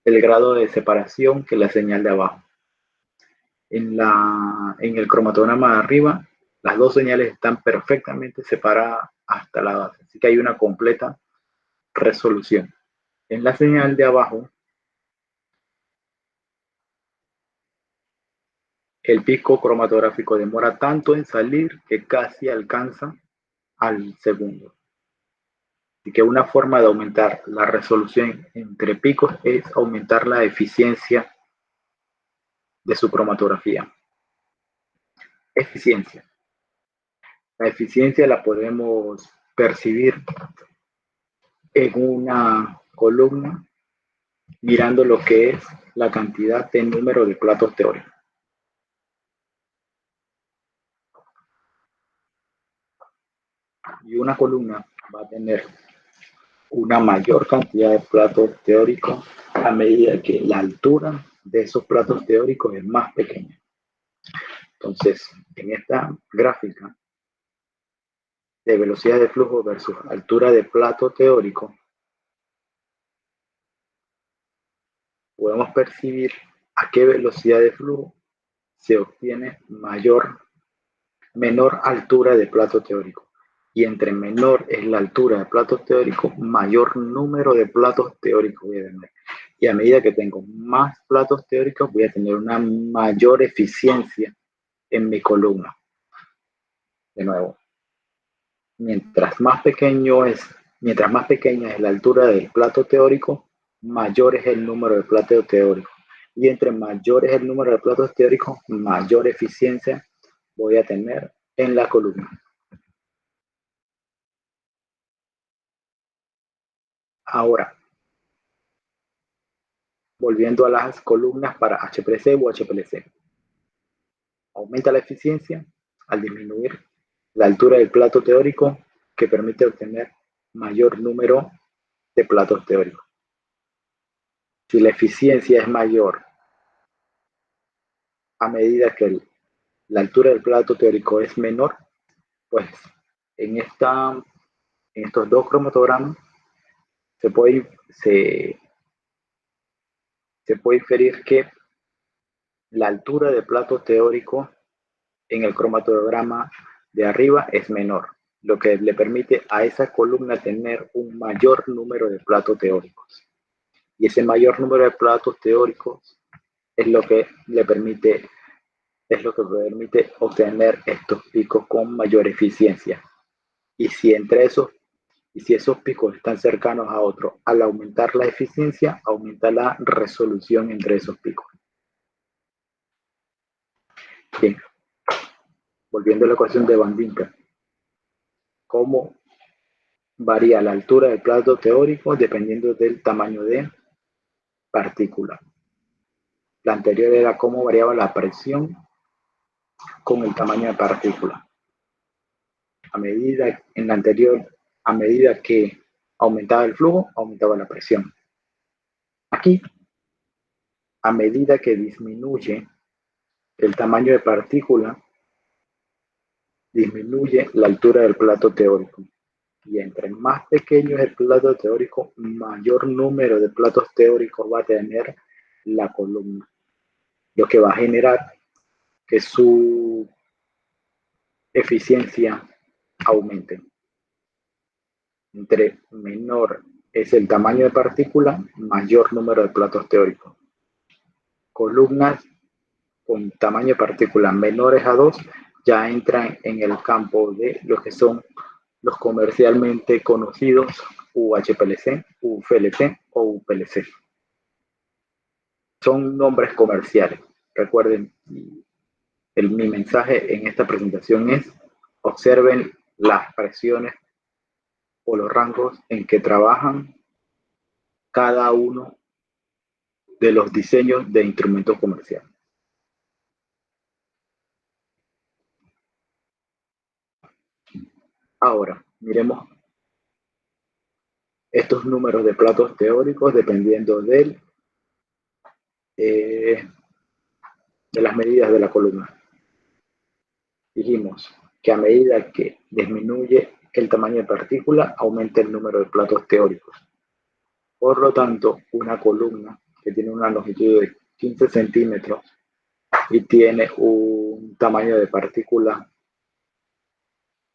el grado de separación que la señal de abajo. En el cromatograma de arriba, las dos señales están perfectamente separadas hasta la base, así que hay una completa resolución. En la señal de abajo, el pico cromatográfico demora tanto en salir que casi alcanza al segundo. Así que una forma de aumentar la resolución entre picos es aumentar la eficiencia de su cromatografía. Eficiencia. La eficiencia la podemos percibir en una columna mirando lo que es la cantidad de número de platos teóricos. Y una columna va a tener una mayor cantidad de platos teóricos a medida que la altura de esos platos teóricos es más pequeña. Entonces, en esta gráfica de velocidad de flujo versus altura de plato teórico, podemos percibir a qué velocidad de flujo se obtiene menor altura de plato teórico. Y entre menor es la altura de platos teóricos, mayor número de platos teóricos voy a tener. Y a medida que tengo más platos teóricos, voy a tener una mayor eficiencia en mi columna. De nuevo, mientras más pequeña es la altura del plato teórico, mayor es el número de platos teóricos. Y entre mayor es el número de platos teóricos, mayor eficiencia voy a tener en la columna. Ahora, volviendo a las columnas para HPLC o HPLC. Aumenta la eficiencia al disminuir la altura del plato teórico, que permite obtener mayor número de platos teóricos. Si la eficiencia es mayor a medida que la altura del plato teórico es menor, pues en estos dos cromatogramas se puede inferir que la altura de plato teórico en el cromatograma de arriba es menor, lo que le permite a esa columna tener un mayor número de platos teóricos. Y ese mayor número de platos teóricos es lo que permite obtener estos picos con mayor eficiencia. Y si esos picos están cercanos a otros, al aumentar la eficiencia, aumenta la resolución entre esos picos. Bien. volviendo a la ecuación de Van Dink, cómo varía la altura del plato teórico dependiendo del tamaño de partícula. La anterior era cómo variaba la presión con el tamaño de partícula. En la anterior, a medida que aumentaba el flujo, aumentaba la presión. Aquí, a medida que disminuye el tamaño de partícula, disminuye la altura del plato teórico. Y entre más pequeño es el plato teórico, mayor número de platos teóricos va a tener la columna, lo que va a generar que su eficiencia aumente. Entre menor es el tamaño de partícula, mayor número de platos teóricos. Columnas con tamaño de partícula menores a 2 ya entran en el campo de lo que son los comercialmente conocidos UHPLC, UFLC o UPLC. Son nombres comerciales. Recuerden, mi mensaje en esta presentación es: observen las presiones o los rangos en que trabajan cada uno de los diseños de instrumentos comerciales. Ahora, miremos estos números de platos teóricos dependiendo de las medidas de la columna. Dijimos que a medida que disminuye el tamaño de partícula, aumenta el número de platos teóricos. Por lo tanto, una columna que tiene una longitud de 15 centímetros y tiene un tamaño de partícula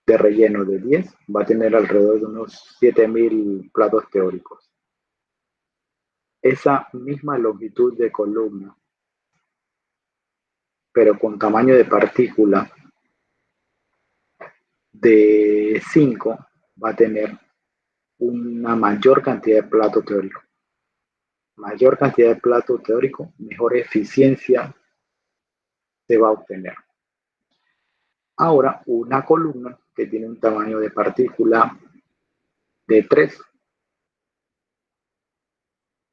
de relleno de 10, va a tener alrededor de unos 7.000 platos teóricos. Esa misma longitud de columna, pero con tamaño de partícula de 5, va a tener una mayor cantidad de plato teórico. Mayor cantidad de plato teórico, mejor eficiencia se va a obtener. Ahora, una columna que tiene un tamaño de partícula de 3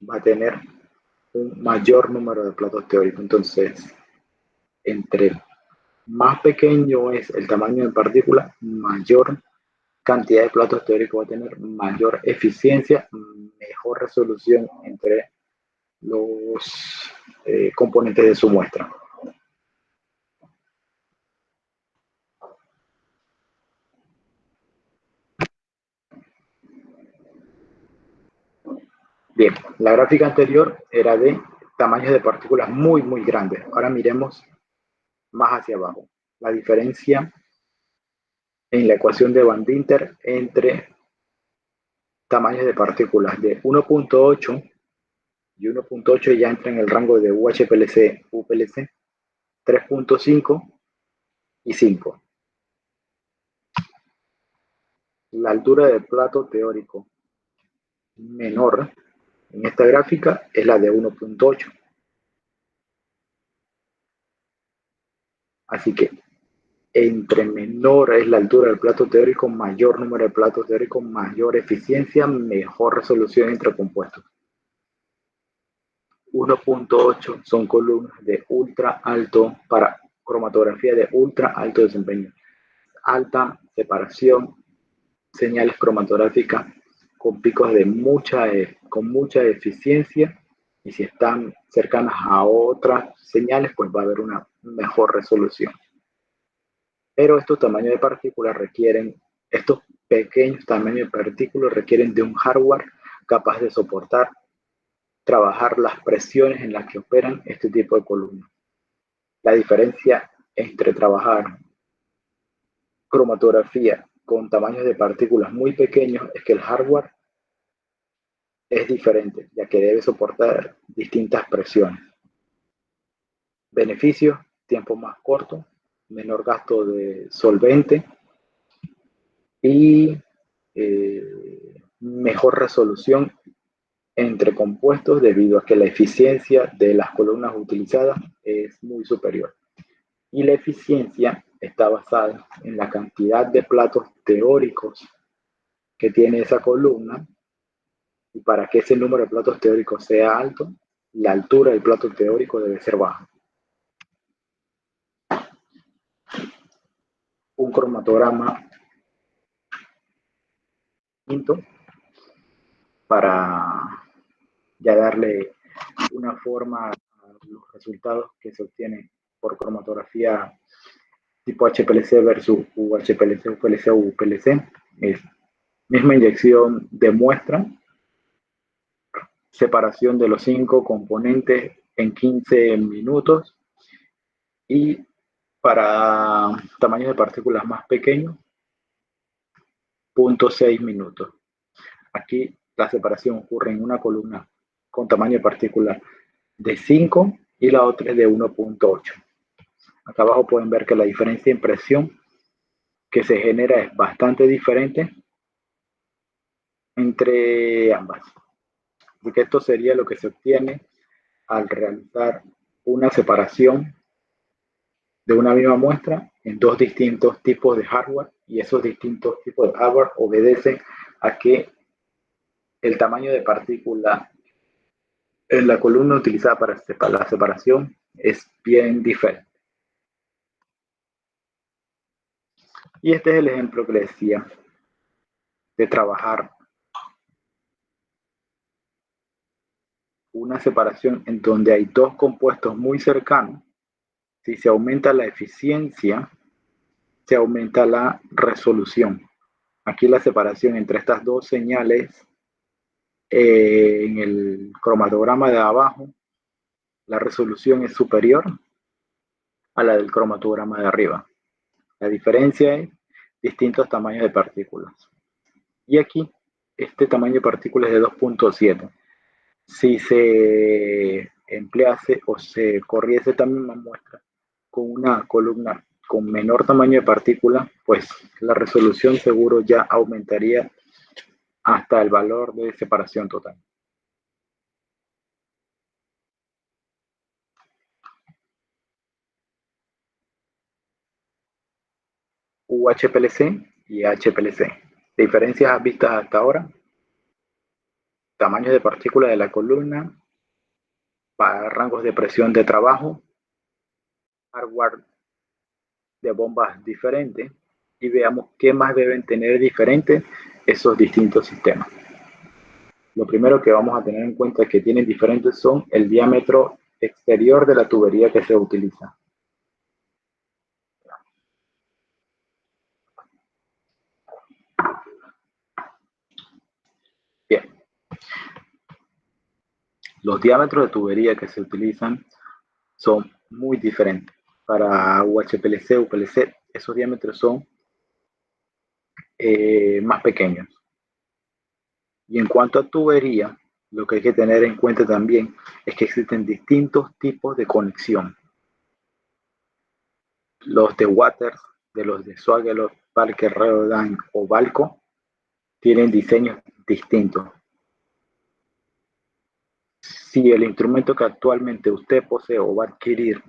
va a tener un mayor número de platos teóricos. Entonces, entre más pequeño es el tamaño de partícula, mayor cantidad de platos teóricos va a tener, mayor eficiencia, mejor resolución entre los componentes de su muestra. Bien, la gráfica anterior era de tamaños de partículas muy, muy grandes. Ahora miremos más hacia abajo. La diferencia en la ecuación de Van Dinter entre tamaños de partículas de 1.8 y 1.8 ya entra en el rango de UHPLC, UPLC, 3.5 y 5. La altura del plato teórico menor en esta gráfica es la de 1.8. Así que entre menor es la altura del plato teórico, mayor número de platos teóricos, mayor eficiencia, mejor resolución entre compuestos. 1.8 son columnas de ultra alto para cromatografía de ultra alto desempeño. Alta separación, señales cromatográficas con picos de con mucha eficiencia, y si están cercanas a otras señales, pues va a haber una mejor resolución. Pero estos tamaños de partículas estos pequeños tamaños de partículas requieren de un hardware capaz de soportar, trabajar las presiones en las que operan este tipo de columnas. La diferencia entre trabajar cromatografía con tamaños de partículas muy pequeños es que el hardware es diferente, ya que debe soportar distintas presiones. Beneficios: tiempo más corto, menor gasto de solvente y mejor resolución entre compuestos debido a que la eficiencia de las columnas utilizadas es muy superior. Y la eficiencia está basada en la cantidad de platos teóricos que tiene esa columna, y para que ese número de platos teóricos sea alto, la altura del plato teórico debe ser baja. Un cromatograma quinto para ya darle una forma a los resultados que se obtienen por cromatografía tipo HPLC versus UHPLC, UPLC o UPLC. Es misma inyección de muestra, separación de los 5 componentes en 15 minutos, y para tamaños de partículas más pequeños, 0.6 minutos. Aquí la separación ocurre en una columna con tamaño de partícula de 5 y la otra es de 1.8. Acá abajo pueden ver que la diferencia de impresión que se genera es bastante diferente entre ambas. Porque esto sería lo que se obtiene al realizar una separación de una misma muestra en dos distintos tipos de hardware, y esos distintos tipos de hardware obedecen a que el tamaño de partícula en la columna utilizada para la separación es bien diferente. Y este es el ejemplo que les decía de trabajar una separación en donde hay dos compuestos muy cercanos. Si se aumenta la eficiencia, se aumenta la resolución. Aquí la separación entre estas dos señales, en el cromatograma de abajo, la resolución es superior a la del cromatograma de arriba. La diferencia es distintos tamaños de partículas. Y aquí, este tamaño de partículas es de 2.7. Si se emplease o se corriese esta misma muestra con una columna con menor tamaño de partícula, pues la resolución seguro ya aumentaría hasta el valor de separación total. UHPLC y HPLC. Diferencias vistas hasta ahora: tamaños de partículas de la columna, para rangos de presión de trabajo, hardware de bombas diferentes, y veamos qué más deben tener diferentes esos distintos sistemas. Lo primero que vamos a tener en cuenta que tienen diferentes son el diámetro exterior de la tubería que se utiliza. Bien. Los diámetros de tubería que se utilizan son muy diferentes. Para UHPLC, UPLC, esos diámetros son más pequeños. Y en cuanto a tubería, lo que hay que tener en cuenta también es que existen distintos tipos de conexión. Los de Waters, de los de Swagelok, Parker, Rodan o Balco tienen diseños distintos. Si el instrumento que actualmente usted posee o va a adquirir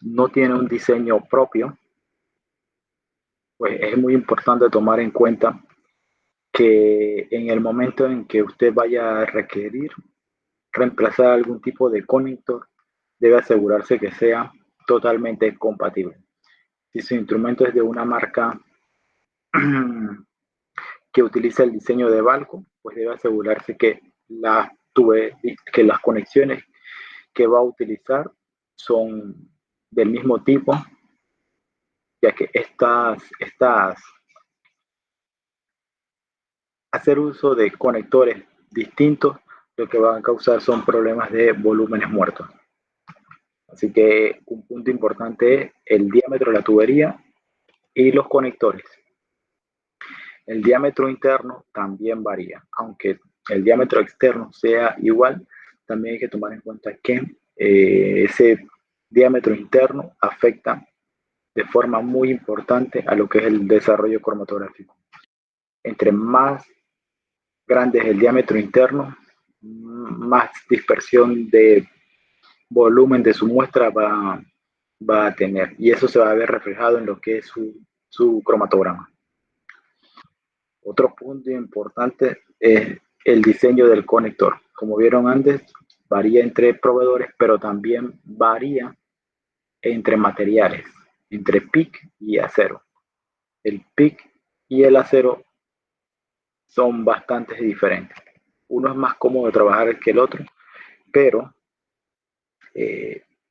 no tiene un diseño propio, pues es muy importante tomar en cuenta que en el momento en que usted vaya a requerir reemplazar algún tipo de conector, debe asegurarse que sea totalmente compatible. Si su instrumento es de una marca que utiliza el diseño de Balco, pues debe asegurarse que las conexiones que va a utilizar son del mismo tipo, ya que hacer uso de conectores distintos lo que van a causar son problemas de volúmenes muertos. Así que un punto importante es el diámetro de la tubería y los conectores. El diámetro interno también varía, aunque el diámetro externo sea igual, también hay que tomar en cuenta que ese diámetro interno afecta de forma muy importante a lo que es el desarrollo cromatográfico. Entre más grande es el diámetro interno, más dispersión de volumen de su muestra va va a tener, y eso se va a ver reflejado en lo que es su cromatograma. Otro punto importante es el diseño del conector. Como vieron antes, varía entre proveedores, pero también varía entre materiales, entre PIC y acero. El PIC y el acero son bastante diferentes. Uno es más cómodo de trabajar que el otro, pero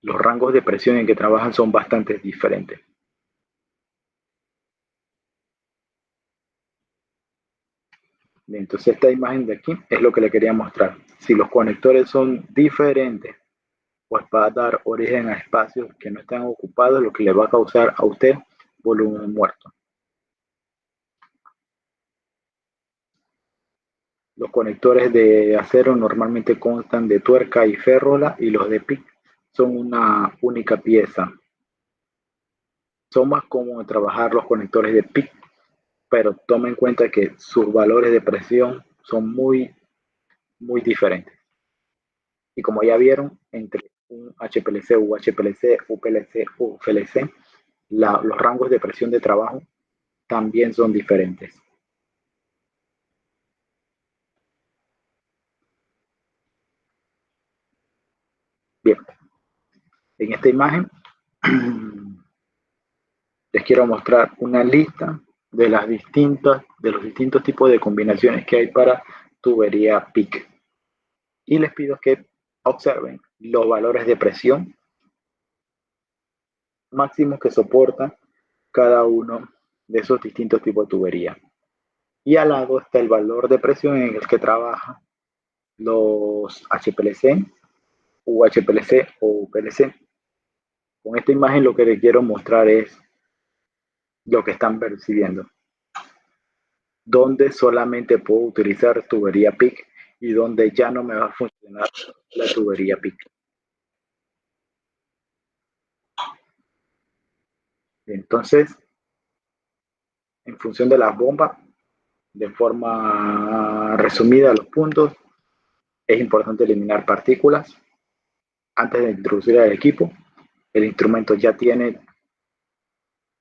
los rangos de presión en que trabajan son bastante diferentes. Entonces esta imagen de aquí es lo que le quería mostrar. Si los conectores son diferentes, pues va a dar origen a espacios que no están ocupados, lo que le va a causar a usted volumen muerto. Los conectores de acero normalmente constan de tuerca y férrula, y los de PIC son una única pieza. Son más cómodos de trabajar los conectores de PIC, pero tome en cuenta que sus valores de presión son muy diferentes. Y como ya vieron, entre un HPLC, UHPLC, UPLC, UFLC, los rangos de presión de trabajo también son diferentes. Bien, en esta imagen les quiero mostrar una lista de los distintos tipos de combinaciones que hay para tubería PIC. Y les pido que observen los valores de presión máximos que soporta cada uno de esos distintos tipos de tubería. Y al lado está el valor de presión en el que trabaja los HPLC, UHPLC o UPLC. Con esta imagen lo que les quiero mostrar es lo que están percibiendo, donde solamente puedo utilizar tubería PIC y donde ya no me va a funcionar la tubería PIC. Entonces, en función de las bombas, de forma resumida los puntos, es importante eliminar partículas antes de introducir al equipo. El instrumento ya tiene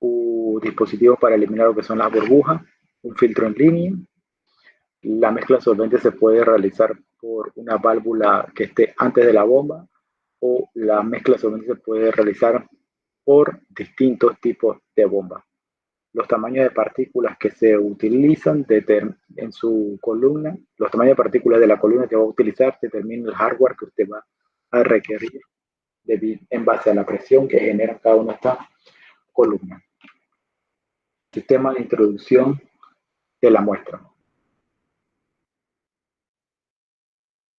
un dispositivo para eliminar lo que son las burbujas, un filtro en línea. La mezcla solvente se puede realizar por una válvula que esté antes de la bomba, o la mezcla solvente se puede realizar por distintos tipos de bombas. Los tamaños de partículas que se utilizan en su columna, los tamaños de partículas de la columna que va a utilizar determinan el hardware que usted va a requerir en base a la presión que genera cada una de estas columnas. Sistema de introducción de la muestra.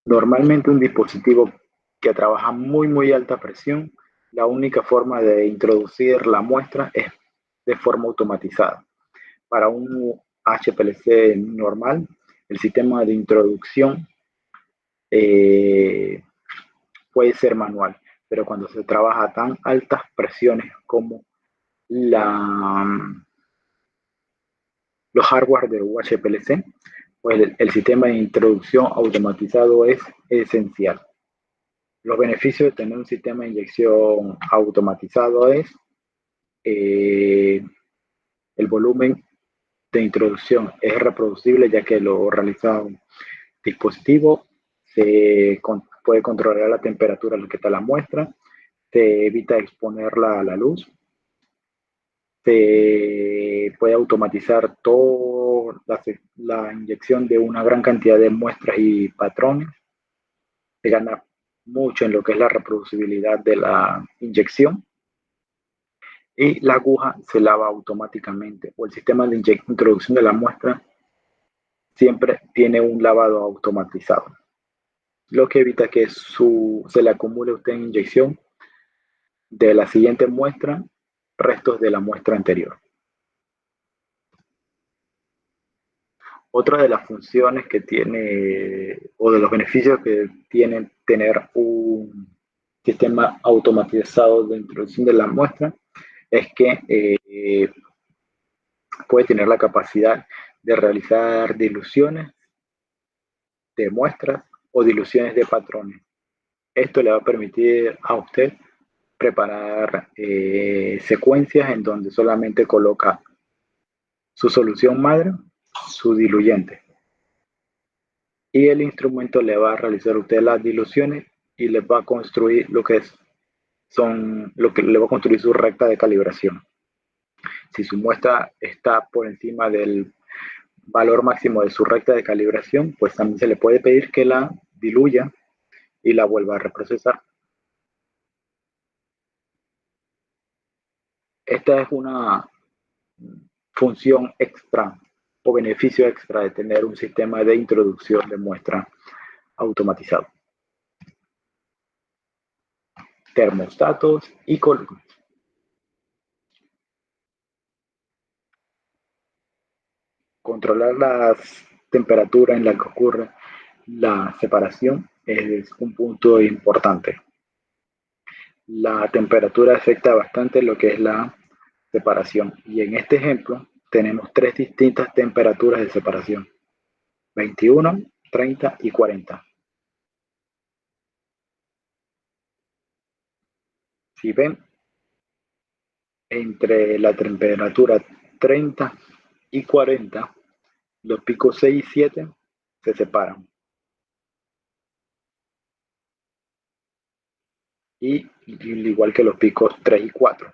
Normalmente un dispositivo que trabaja muy alta presión, la única forma de introducir la muestra es de forma automatizada. Para un HPLC normal, el sistema de introducción puede ser manual, pero cuando se trabaja a tan altas presiones como los hardware de UHPLC, pues el sistema de introducción automatizado es esencial. Los beneficios de tener un sistema de inyección automatizado es el volumen de introducción es reproducible, ya que lo realiza un dispositivo, se puede controlar la temperatura a la que está la muestra, se evita exponerla a la luz, se puede automatizar toda la inyección de una gran cantidad de muestras y patrones, se gana mucho en lo que es la reproducibilidad de la inyección, y la aguja se lava automáticamente, o el sistema de introducción de la muestra siempre tiene un lavado automatizado, lo que evita que se le acumule a usted en inyección de la siguiente muestra restos de la muestra anterior. Otra de las funciones que tiene, o de los beneficios que tiene tener un sistema automatizado de introducción de la muestra, es que puede tener la capacidad de realizar diluciones de muestras o diluciones de patrones. Esto le va a permitir a usted preparar secuencias en donde solamente coloca su solución madre, su diluyente. Y el instrumento le va a realizar a usted las diluciones y le va a construir lo que le va a construir su recta de calibración. Si su muestra está por encima del valor máximo de su recta de calibración, pues también se le puede pedir que la diluya y la vuelva a reprocesar. Esta es una función extra o beneficio extra de tener un sistema de introducción de muestra automatizado. Termostatos y columnas. Controlar las temperaturas en las que ocurre la separación es un punto importante. La temperatura afecta bastante lo que es la separación. Y en este ejemplo tenemos tres distintas temperaturas de separación: 21, 30 y 40. Si ven, entre la temperatura 30 y 40, los picos 6 y 7 se separan. Y igual que los picos 3 y 4.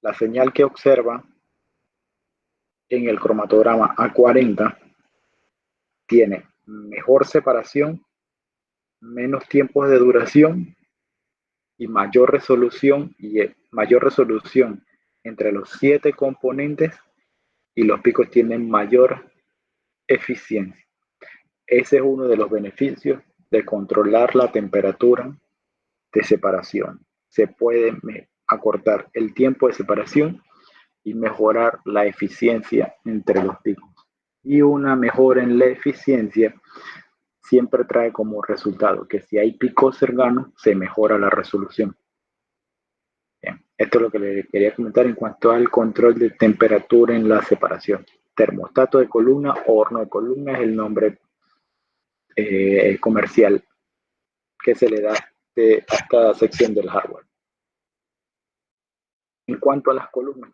La señal que observa en el cromatograma A40 tiene mejor separación, menos tiempos de duración y mayor resolución entre los 7 componentes, y los picos tienen mayor eficiencia. Ese es uno de los beneficios de controlar la temperatura de separación. Se puede acortar el tiempo de separación y mejorar la eficiencia entre los picos. Y una mejora en la eficiencia siempre trae como resultado que si hay picos cercanos, se mejora la resolución. Bien, esto es lo que le quería comentar en cuanto al control de temperatura en la separación. Termostato de columna o horno de columna es el nombre comercial que se le da a esta sección del hardware. En cuanto a las columnas,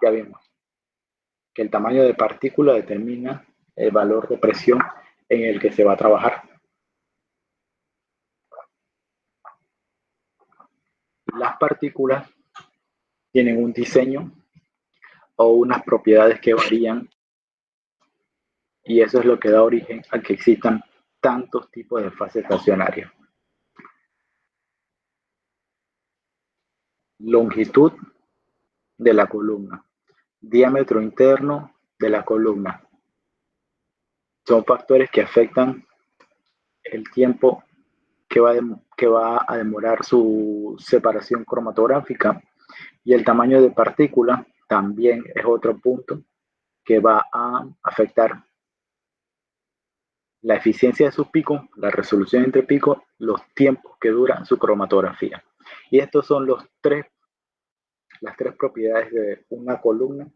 ya vimos que el tamaño de partícula determina el valor de presión en el que se va a trabajar. Las partículas tienen un diseño o unas propiedades que varían, y eso es lo que da origen a que existan tantos tipos de fase estacionaria. Longitud de la columna, diámetro interno de la columna, son factores que afectan el tiempo que va a demorar su separación cromatográfica, y el tamaño de partícula también es otro punto que va a afectar la eficiencia de sus picos, la resolución entre picos, los tiempos que dura su cromatografía. Y estos son las tres propiedades de una columna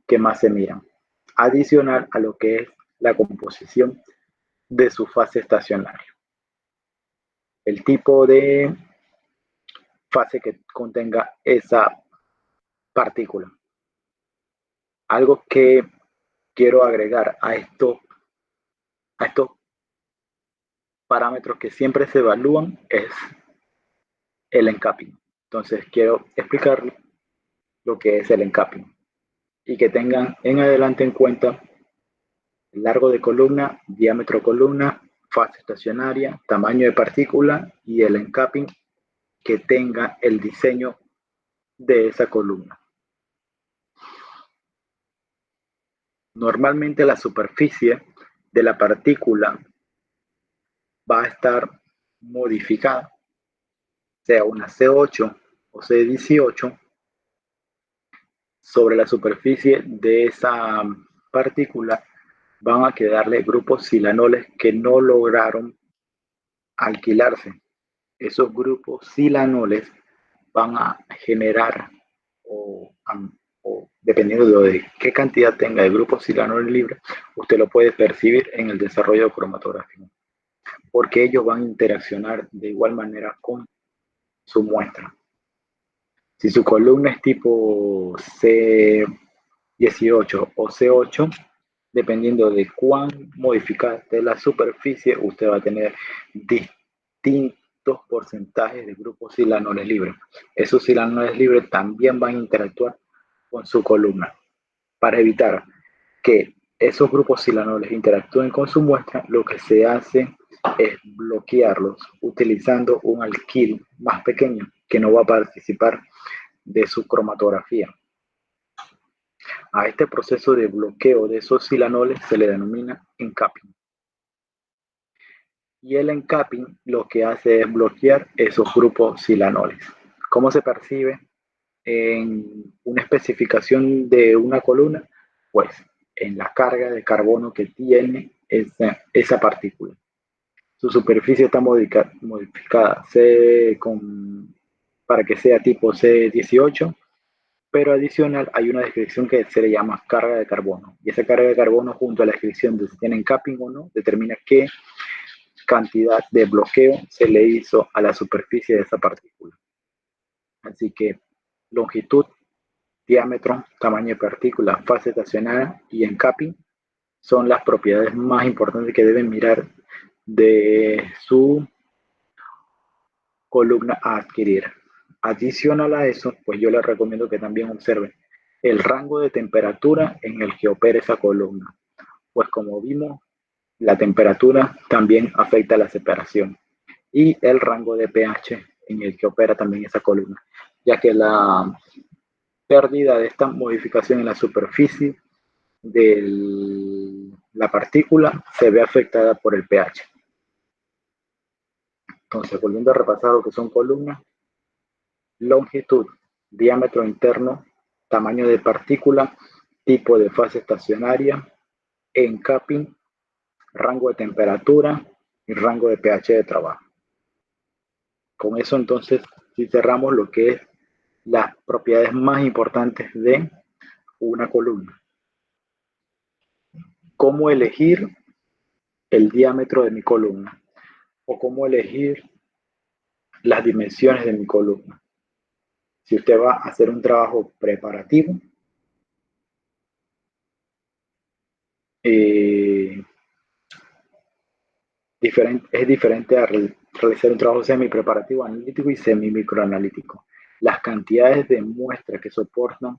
que más se miran, adicional a lo que es la composición de su fase estacionaria. El tipo de fase que contenga esa partícula. Algo que quiero agregar a estos parámetros que siempre se evalúan es el encapping. Entonces quiero explicar lo que es el encapping y que tengan en adelante en cuenta el largo de columna, diámetro de columna, fase estacionaria, tamaño de partícula y el encapping que tenga el diseño de esa columna. Normalmente la superficie de la partícula va a estar modificada, sea una C8 o C18, sobre la superficie de esa partícula van a quedarle grupos silanoles que no lograron alquilarse. Esos grupos silanoles van a generar, o dependiendo de qué cantidad tenga de grupos silanoles libres, usted lo puede percibir en el desarrollo cromatográfico. porque ellos van a interaccionar de igual manera con su muestra. Si su columna es tipo C18 o C8, dependiendo de cuán modificada esté la superficie, usted va a tener distintos porcentajes de grupos silanoles libres. Esos silanoles libres también van a interactuar con su columna. Para evitar que esos grupos silanoles interactúen con su muestra, lo que se hace es bloquearlos utilizando un alquil más pequeño que no va a participar de su cromatografía. A este proceso de bloqueo de esos silanoles se le denomina encapping. Y el encapping lo que hace es bloquear esos grupos silanoles. ¿Cómo se percibe en una especificación de una columna? Pues en la carga de carbono que tiene esa partícula. Su superficie está modificada para que sea tipo C18, pero adicional hay una descripción que se le llama carga de carbono. Y esa carga de carbono, junto a la descripción de si tienen capping o no, determina qué cantidad de bloqueo se le hizo a la superficie de esa partícula. Así que longitud, diámetro, tamaño de partícula, fase estacionaria y encapping son las propiedades más importantes que deben mirar de su columna a adquirir. Adicional a eso, pues yo les recomiendo que también observen el rango de temperatura en el que opera esa columna. Pues como vimos, la temperatura también afecta a la separación y el rango de pH en el que opera también esa columna, ya que la pérdida de esta modificación en la superficie de la partícula se ve afectada por el pH. Entonces, volviendo a repasar lo que son columnas: longitud, diámetro interno, tamaño de partícula, tipo de fase estacionaria, encapping, rango de temperatura y rango de pH de trabajo. Con eso entonces si cerramos lo que es las propiedades más importantes de una columna. ¿Cómo elegir el diámetro de mi columna? O cómo elegir las dimensiones de mi columna. Si usted va a hacer un trabajo preparativo, es diferente a realizar un trabajo semi-preparativo, analítico y semi-microanalítico. Las cantidades de muestras que soportan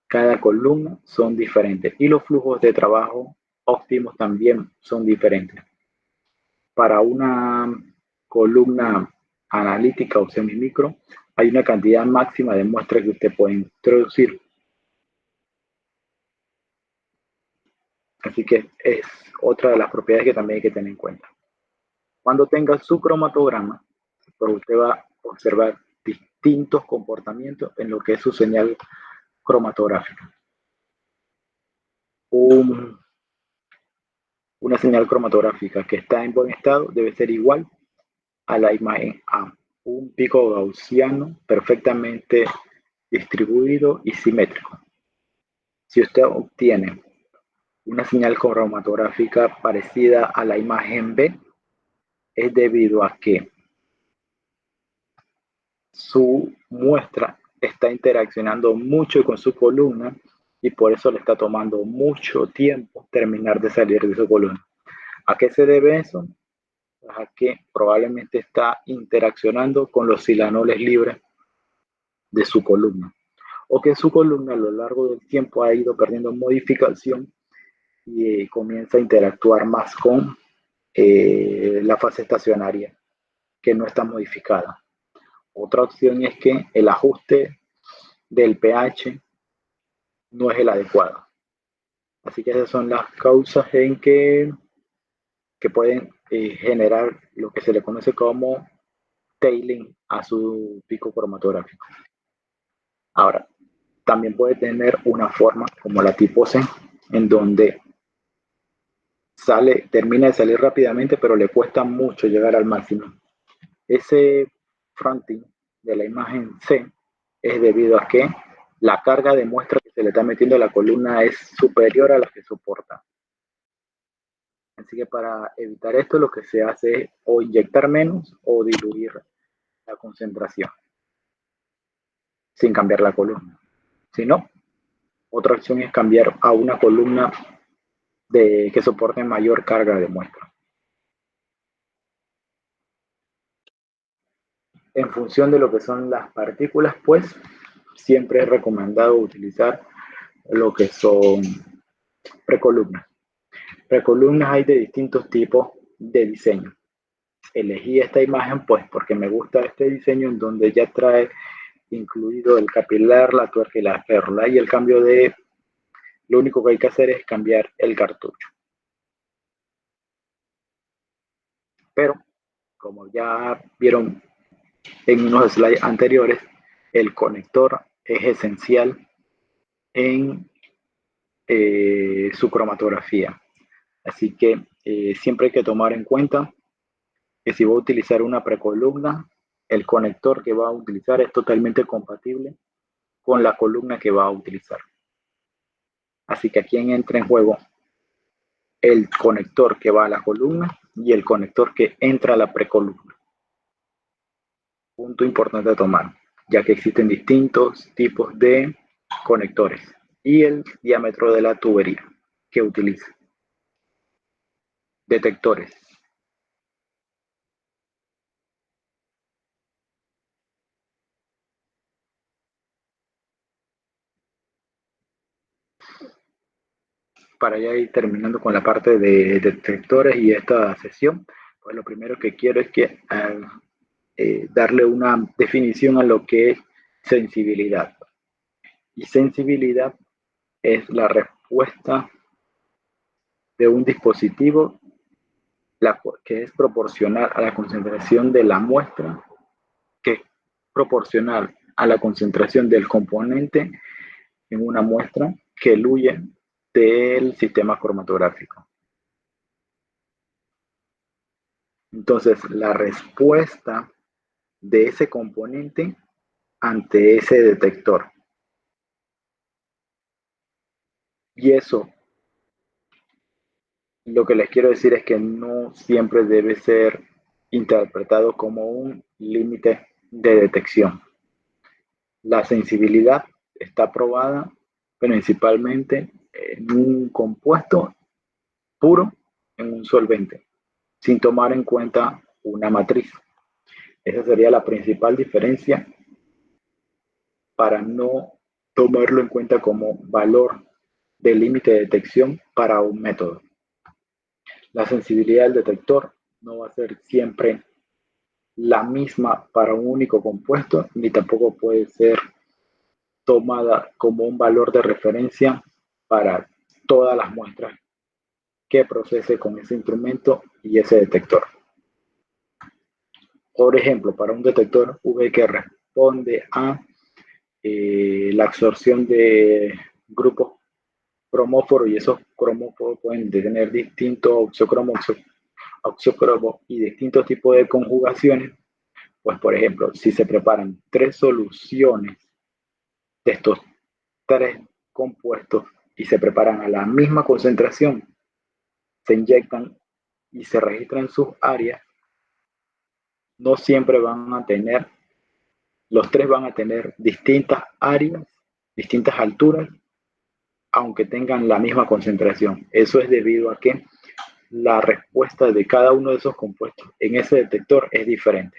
cada columna son diferentes y los flujos de trabajo óptimos también son diferentes. Para una columna analítica o semi-micro, hay una cantidad máxima de muestras que usted puede introducir. Así que es otra de las propiedades que también hay que tener en cuenta. Cuando tenga su cromatograma, pues usted va a observar distintos comportamientos en lo que es su señal cromatográfica. Una señal cromatográfica que está en buen estado debe ser igual a la imagen A. Un pico gaussiano perfectamente distribuido y simétrico. Si usted obtiene una señal cromatográfica parecida a la imagen B, es debido a que su muestra está interaccionando mucho con su columna y por eso le está tomando mucho tiempo terminar de salir de su columna. ¿A qué se debe eso? A que probablemente está interaccionando con los silanoles libres de su columna, o que su columna a lo largo del tiempo ha ido perdiendo modificación y comienza a interactuar más con la fase estacionaria, que no está modificada. Otra opción es que el ajuste del pH no es el adecuado. Así que esas son las causas en que pueden generar lo que se le conoce como tailing a su pico cromatográfico. Ahora, también puede tener una forma como la tipo C, en donde termina de salir rápidamente, pero le cuesta mucho llegar al máximo. Ese fronting de la imagen C es debido a que la carga de muestra que se le está metiendo a la columna es superior a la que soporta. Así que para evitar esto lo que se hace es o inyectar menos o diluir la concentración sin cambiar la columna. Si no, otra opción es cambiar a una columna que soporte mayor carga de muestra. En función de lo que son las partículas, pues siempre es recomendado utilizar lo que son precolumnas. Precolumnas hay de distintos tipos de diseño. Elegí esta imagen pues porque me gusta este diseño en donde ya trae incluido el capilar, la tuerca y la férula, y el cambio de, lo único que hay que hacer es cambiar el cartucho. Pero como ya vieron en unos slides anteriores, el conector es esencial en su cromatografía. Así que siempre hay que tomar en cuenta que si voy a utilizar una precolumna, el conector que va a utilizar es totalmente compatible con la columna que va a utilizar. Así que aquí entra en juego el conector que va a la columna y el conector que entra a la precolumna. Punto importante a tomar, ya que existen distintos tipos de conectores y el diámetro de la tubería que utiliza. Detectores. Para ya ir terminando con la parte de detectores y esta sesión, pues lo primero que quiero es que darle una definición a lo que es sensibilidad. Y sensibilidad es la respuesta de un dispositivo que es proporcional a la concentración de la muestra, que es proporcional a la concentración del componente en una muestra que eluye del sistema cromatográfico. Entonces, la respuesta de ese componente ante ese detector. Y eso, lo que les quiero decir es que no siempre debe ser interpretado como un límite de detección. La sensibilidad está probada principalmente en un compuesto puro, en un solvente, sin tomar en cuenta una matriz. Esa sería la principal diferencia para no tomarlo en cuenta como valor de límite de detección para un método. La sensibilidad del detector no va a ser siempre la misma para un único compuesto, ni tampoco puede ser tomada como un valor de referencia para todas las muestras que procese con ese instrumento y ese detector. Por ejemplo, para un detector V que responde a la absorción de grupos cromóforos, y esos cromóforos pueden tener distintos oxocromo y distintos tipos de conjugaciones, pues por ejemplo, si se preparan 3 soluciones de estos 3 compuestos y se preparan a la misma concentración, se inyectan y se registran sus áreas, no siempre van a tener, los 3 van a tener distintas áreas, distintas alturas, aunque tengan la misma concentración. Eso es debido a que la respuesta de cada uno de esos compuestos en ese detector es diferente.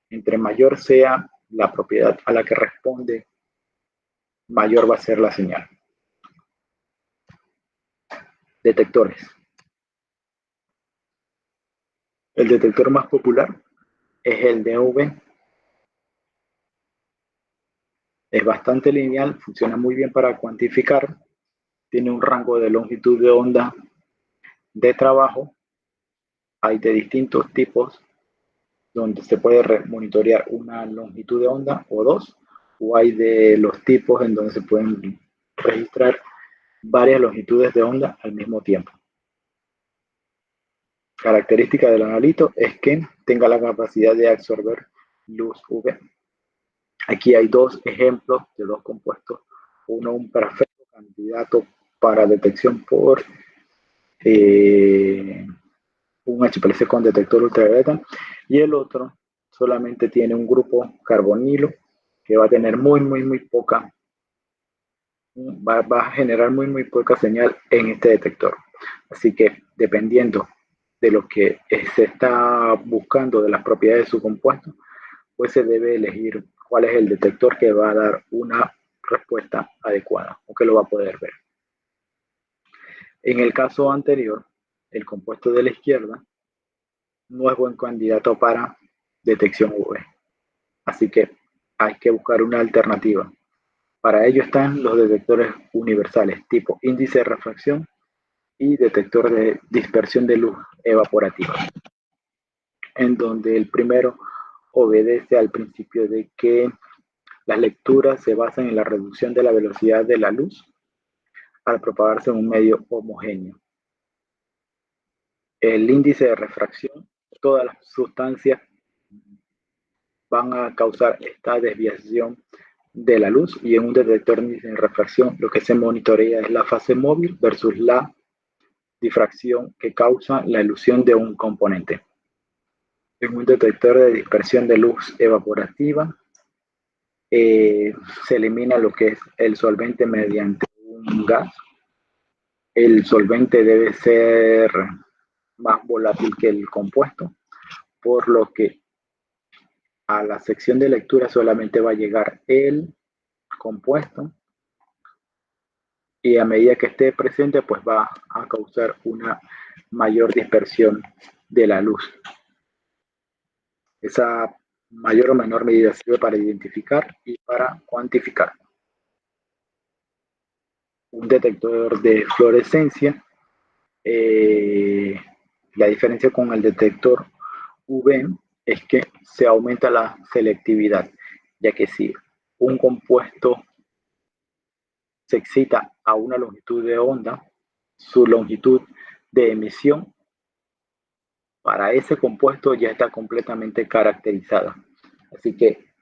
Entre mayor sea la propiedad a la que responde, mayor va a ser la señal. Detectores. El detector más popular es el DV. Es bastante lineal, funciona muy bien para cuantificar, tiene un rango de longitud de onda de trabajo. Hay de distintos tipos donde se puede monitorear una longitud de onda o dos, o hay de los tipos en donde se pueden registrar varias longitudes de onda al mismo tiempo. Característica del analito es que tenga la capacidad de absorber luz UV. Aquí hay dos ejemplos de dos compuestos. Uno, un perfecto candidato para detección por un HPLC con detector ultravioleta, y el otro solamente tiene un grupo carbonilo que va a tener muy poca, va a generar muy poca señal en este detector. Así que dependiendo de lo que se está buscando, de las propiedades de su compuesto, pues se debe elegir cuál es el detector que va a dar una respuesta adecuada o que lo va a poder ver. En el caso anterior, el compuesto de la izquierda no es buen candidato para detección UV. Así que hay que buscar una alternativa. Para ello están los detectores universales tipo índice de refracción y detector de dispersión de luz evaporativa, en donde el primero obedece al principio de que las lecturas se basan en la reducción de la velocidad de la luz al propagarse en un medio homogéneo. El índice de refracción, todas las sustancias van a causar esta desviación de la luz, y en un detector de refracción lo que se monitorea es la fase móvil versus la difracción que causa la ilusión de un componente. En un detector de dispersión de luz evaporativa se elimina lo que es el solvente mediante un gas. El solvente debe ser más volátil que el compuesto, por lo que a la sección de lectura solamente va a llegar el compuesto, y a medida que esté presente pues va a causar una mayor dispersión de la luz. Esa mayor o menor medida sirve para identificar y para cuantificar. Un detector de fluorescencia, la diferencia con el detector UV es que se aumenta la selectividad, ya que si un compuesto se excita a una longitud de onda, su longitud de emisión para ese compuesto ya está completamente caracterizada. Así que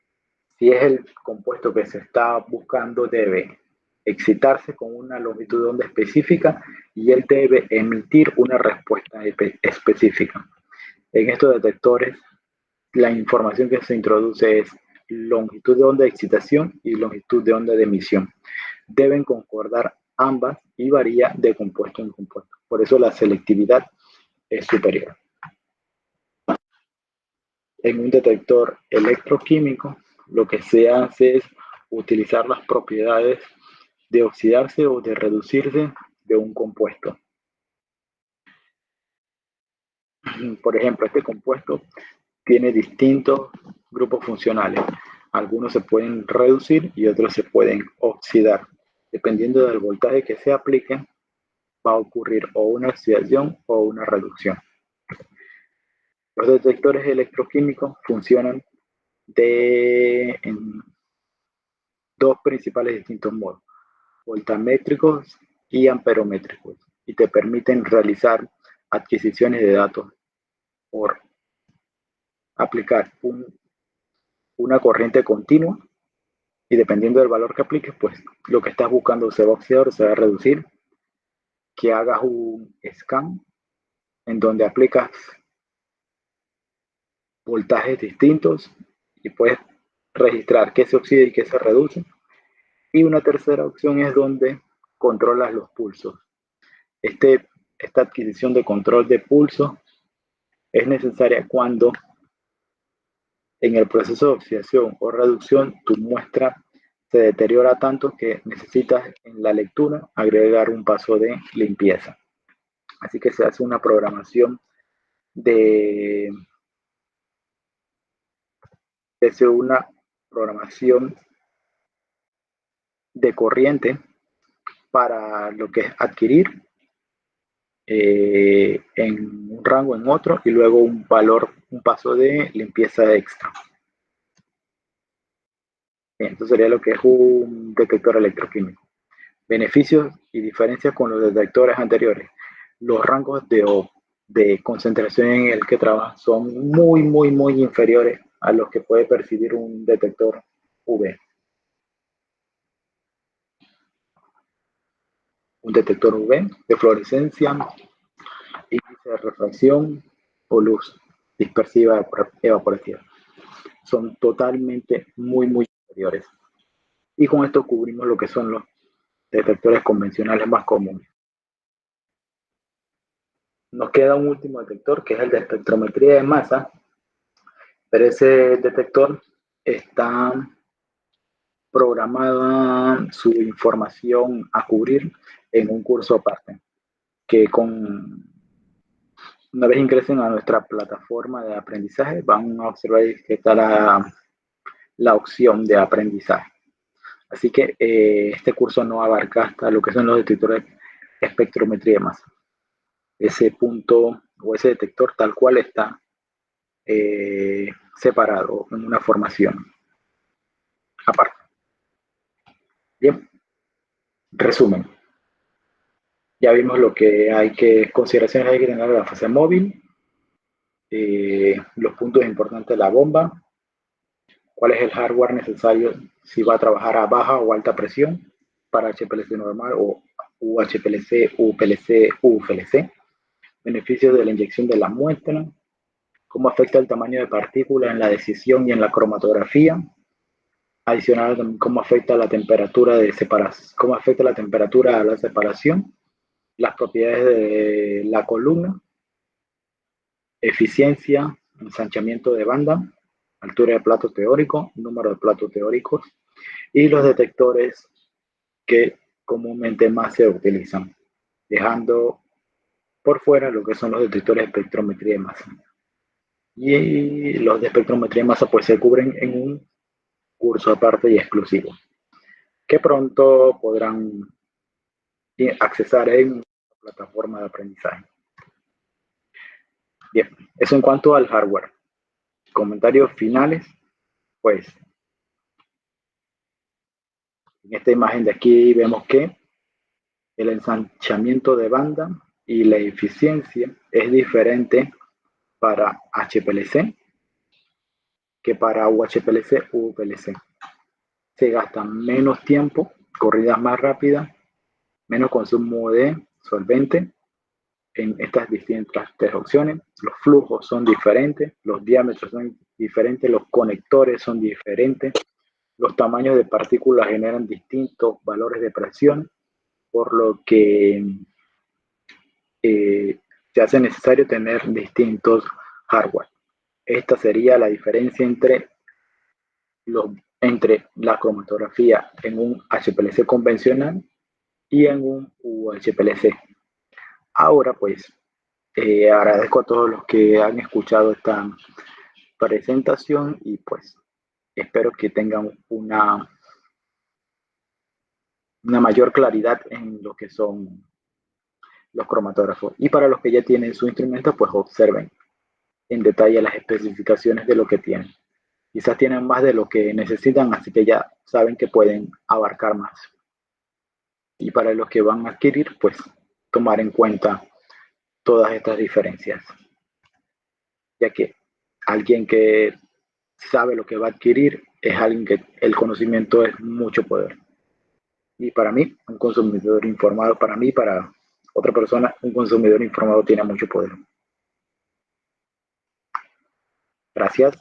si es el compuesto que se está buscando, debe excitarse con una longitud de onda específica y él debe emitir una respuesta específica. En estos detectores, la información que se introduce es longitud de onda de excitación y longitud de onda de emisión. Deben concordar ambas y varía de compuesto en compuesto. Por eso la selectividad es superior. En un detector electroquímico, lo que se hace es utilizar las propiedades de oxidarse o de reducirse de un compuesto. Por ejemplo, este compuesto tiene distintos grupos funcionales. Algunos se pueden reducir y otros se pueden oxidar. Dependiendo del voltaje que se aplique, va a ocurrir o una oxidación o una reducción. Los detectores electroquímicos funcionan en dos principales distintos modos: voltamétricos y amperométricos, y te permiten realizar adquisiciones de datos por aplicar una corriente continua, y dependiendo del valor que apliques, pues lo que estás buscando se va a oxidar o se va a reducir. Que hagas un scan en donde aplicas voltajes distintos y puedes registrar qué se oxida y qué se reduce. Y una tercera opción es donde controlas los pulsos. Esta adquisición de control de pulso es necesaria cuando en el proceso de oxidación o reducción tu muestra se deteriora tanto que necesitas en la lectura agregar un paso de limpieza. Así que se hace una programación de corriente para lo que es adquirir en un rango en otro, y luego un paso de limpieza extra. Bien, esto sería lo que es un detector electroquímico. Beneficios y diferencias con los detectores anteriores. Los rangos de concentración en el que trabaja son muy inferiores a los que puede percibir un detector UV. Un detector UV de fluorescencia índice de refracción o luz dispersiva evaporativa. Son totalmente muy superiores. Y con esto cubrimos lo que son los detectores convencionales más comunes. Nos queda un último detector, que es el de espectrometría de masa, pero ese detector está programada su información a cubrir en un curso aparte, que una vez ingresen a nuestra plataforma de aprendizaje van a observar que está la opción de aprendizaje. Así que este curso no abarca hasta lo que son los detectores de espectrometría de masa. Ese punto o ese detector tal cual está separado en una formación aparte. Bien, resumen. Ya vimos lo que hay que, consideraciones hay que tener de la fase móvil, los puntos importantes de la bomba, cuál es el hardware necesario si va a trabajar a baja o alta presión para HPLC normal o UHPLC, UPLC, UFLC, beneficios de la inyección de la muestra, cómo afecta el tamaño de partículas en la decisión y en la cromatografía, adicional cómo afecta la temperatura de separación, cómo afecta la temperatura a la separación, las propiedades de la columna, eficiencia, ensanchamiento de banda, altura de plato teórico, número de platos teóricos y los detectores que comúnmente más se utilizan, dejando por fuera lo que son los detectores de espectrometría de masa. Y los de espectrometría de masa pues se cubren en un curso aparte y exclusivo, que pronto podrán accesar en la plataforma de aprendizaje. Bien, eso en cuanto al hardware. Comentarios finales, pues en esta imagen de aquí vemos que el ensanchamiento de banda y la eficiencia es diferente para HPLC que para UHPLC u UPLC. Se gasta menos tiempo, corridas más rápidas, menos consumo de solvente en estas distintas tres opciones. Los flujos son diferentes, los diámetros son diferentes, los conectores son diferentes, los tamaños de partículas generan distintos valores de presión, por lo que se hace necesario tener distintos hardware. Esta sería la diferencia entre la cromatografía en un HPLC convencional y en un UHPLC. Ahora pues agradezco a todos los que han escuchado esta presentación y pues espero que tengan una mayor claridad en lo que son los cromatógrafos. Y para los que ya tienen su instrumento, pues observen en detalle las especificaciones de lo que tienen. Quizás tienen más de lo que necesitan, así que ya saben que pueden abarcar más. Y para los que van a adquirir, pues tomar en cuenta todas estas diferencias, ya que alguien que sabe lo que va a adquirir es alguien que el conocimiento es mucho poder. Y para mí, un consumidor informado, para mí, para otra persona, un consumidor informado tiene mucho poder. Gracias.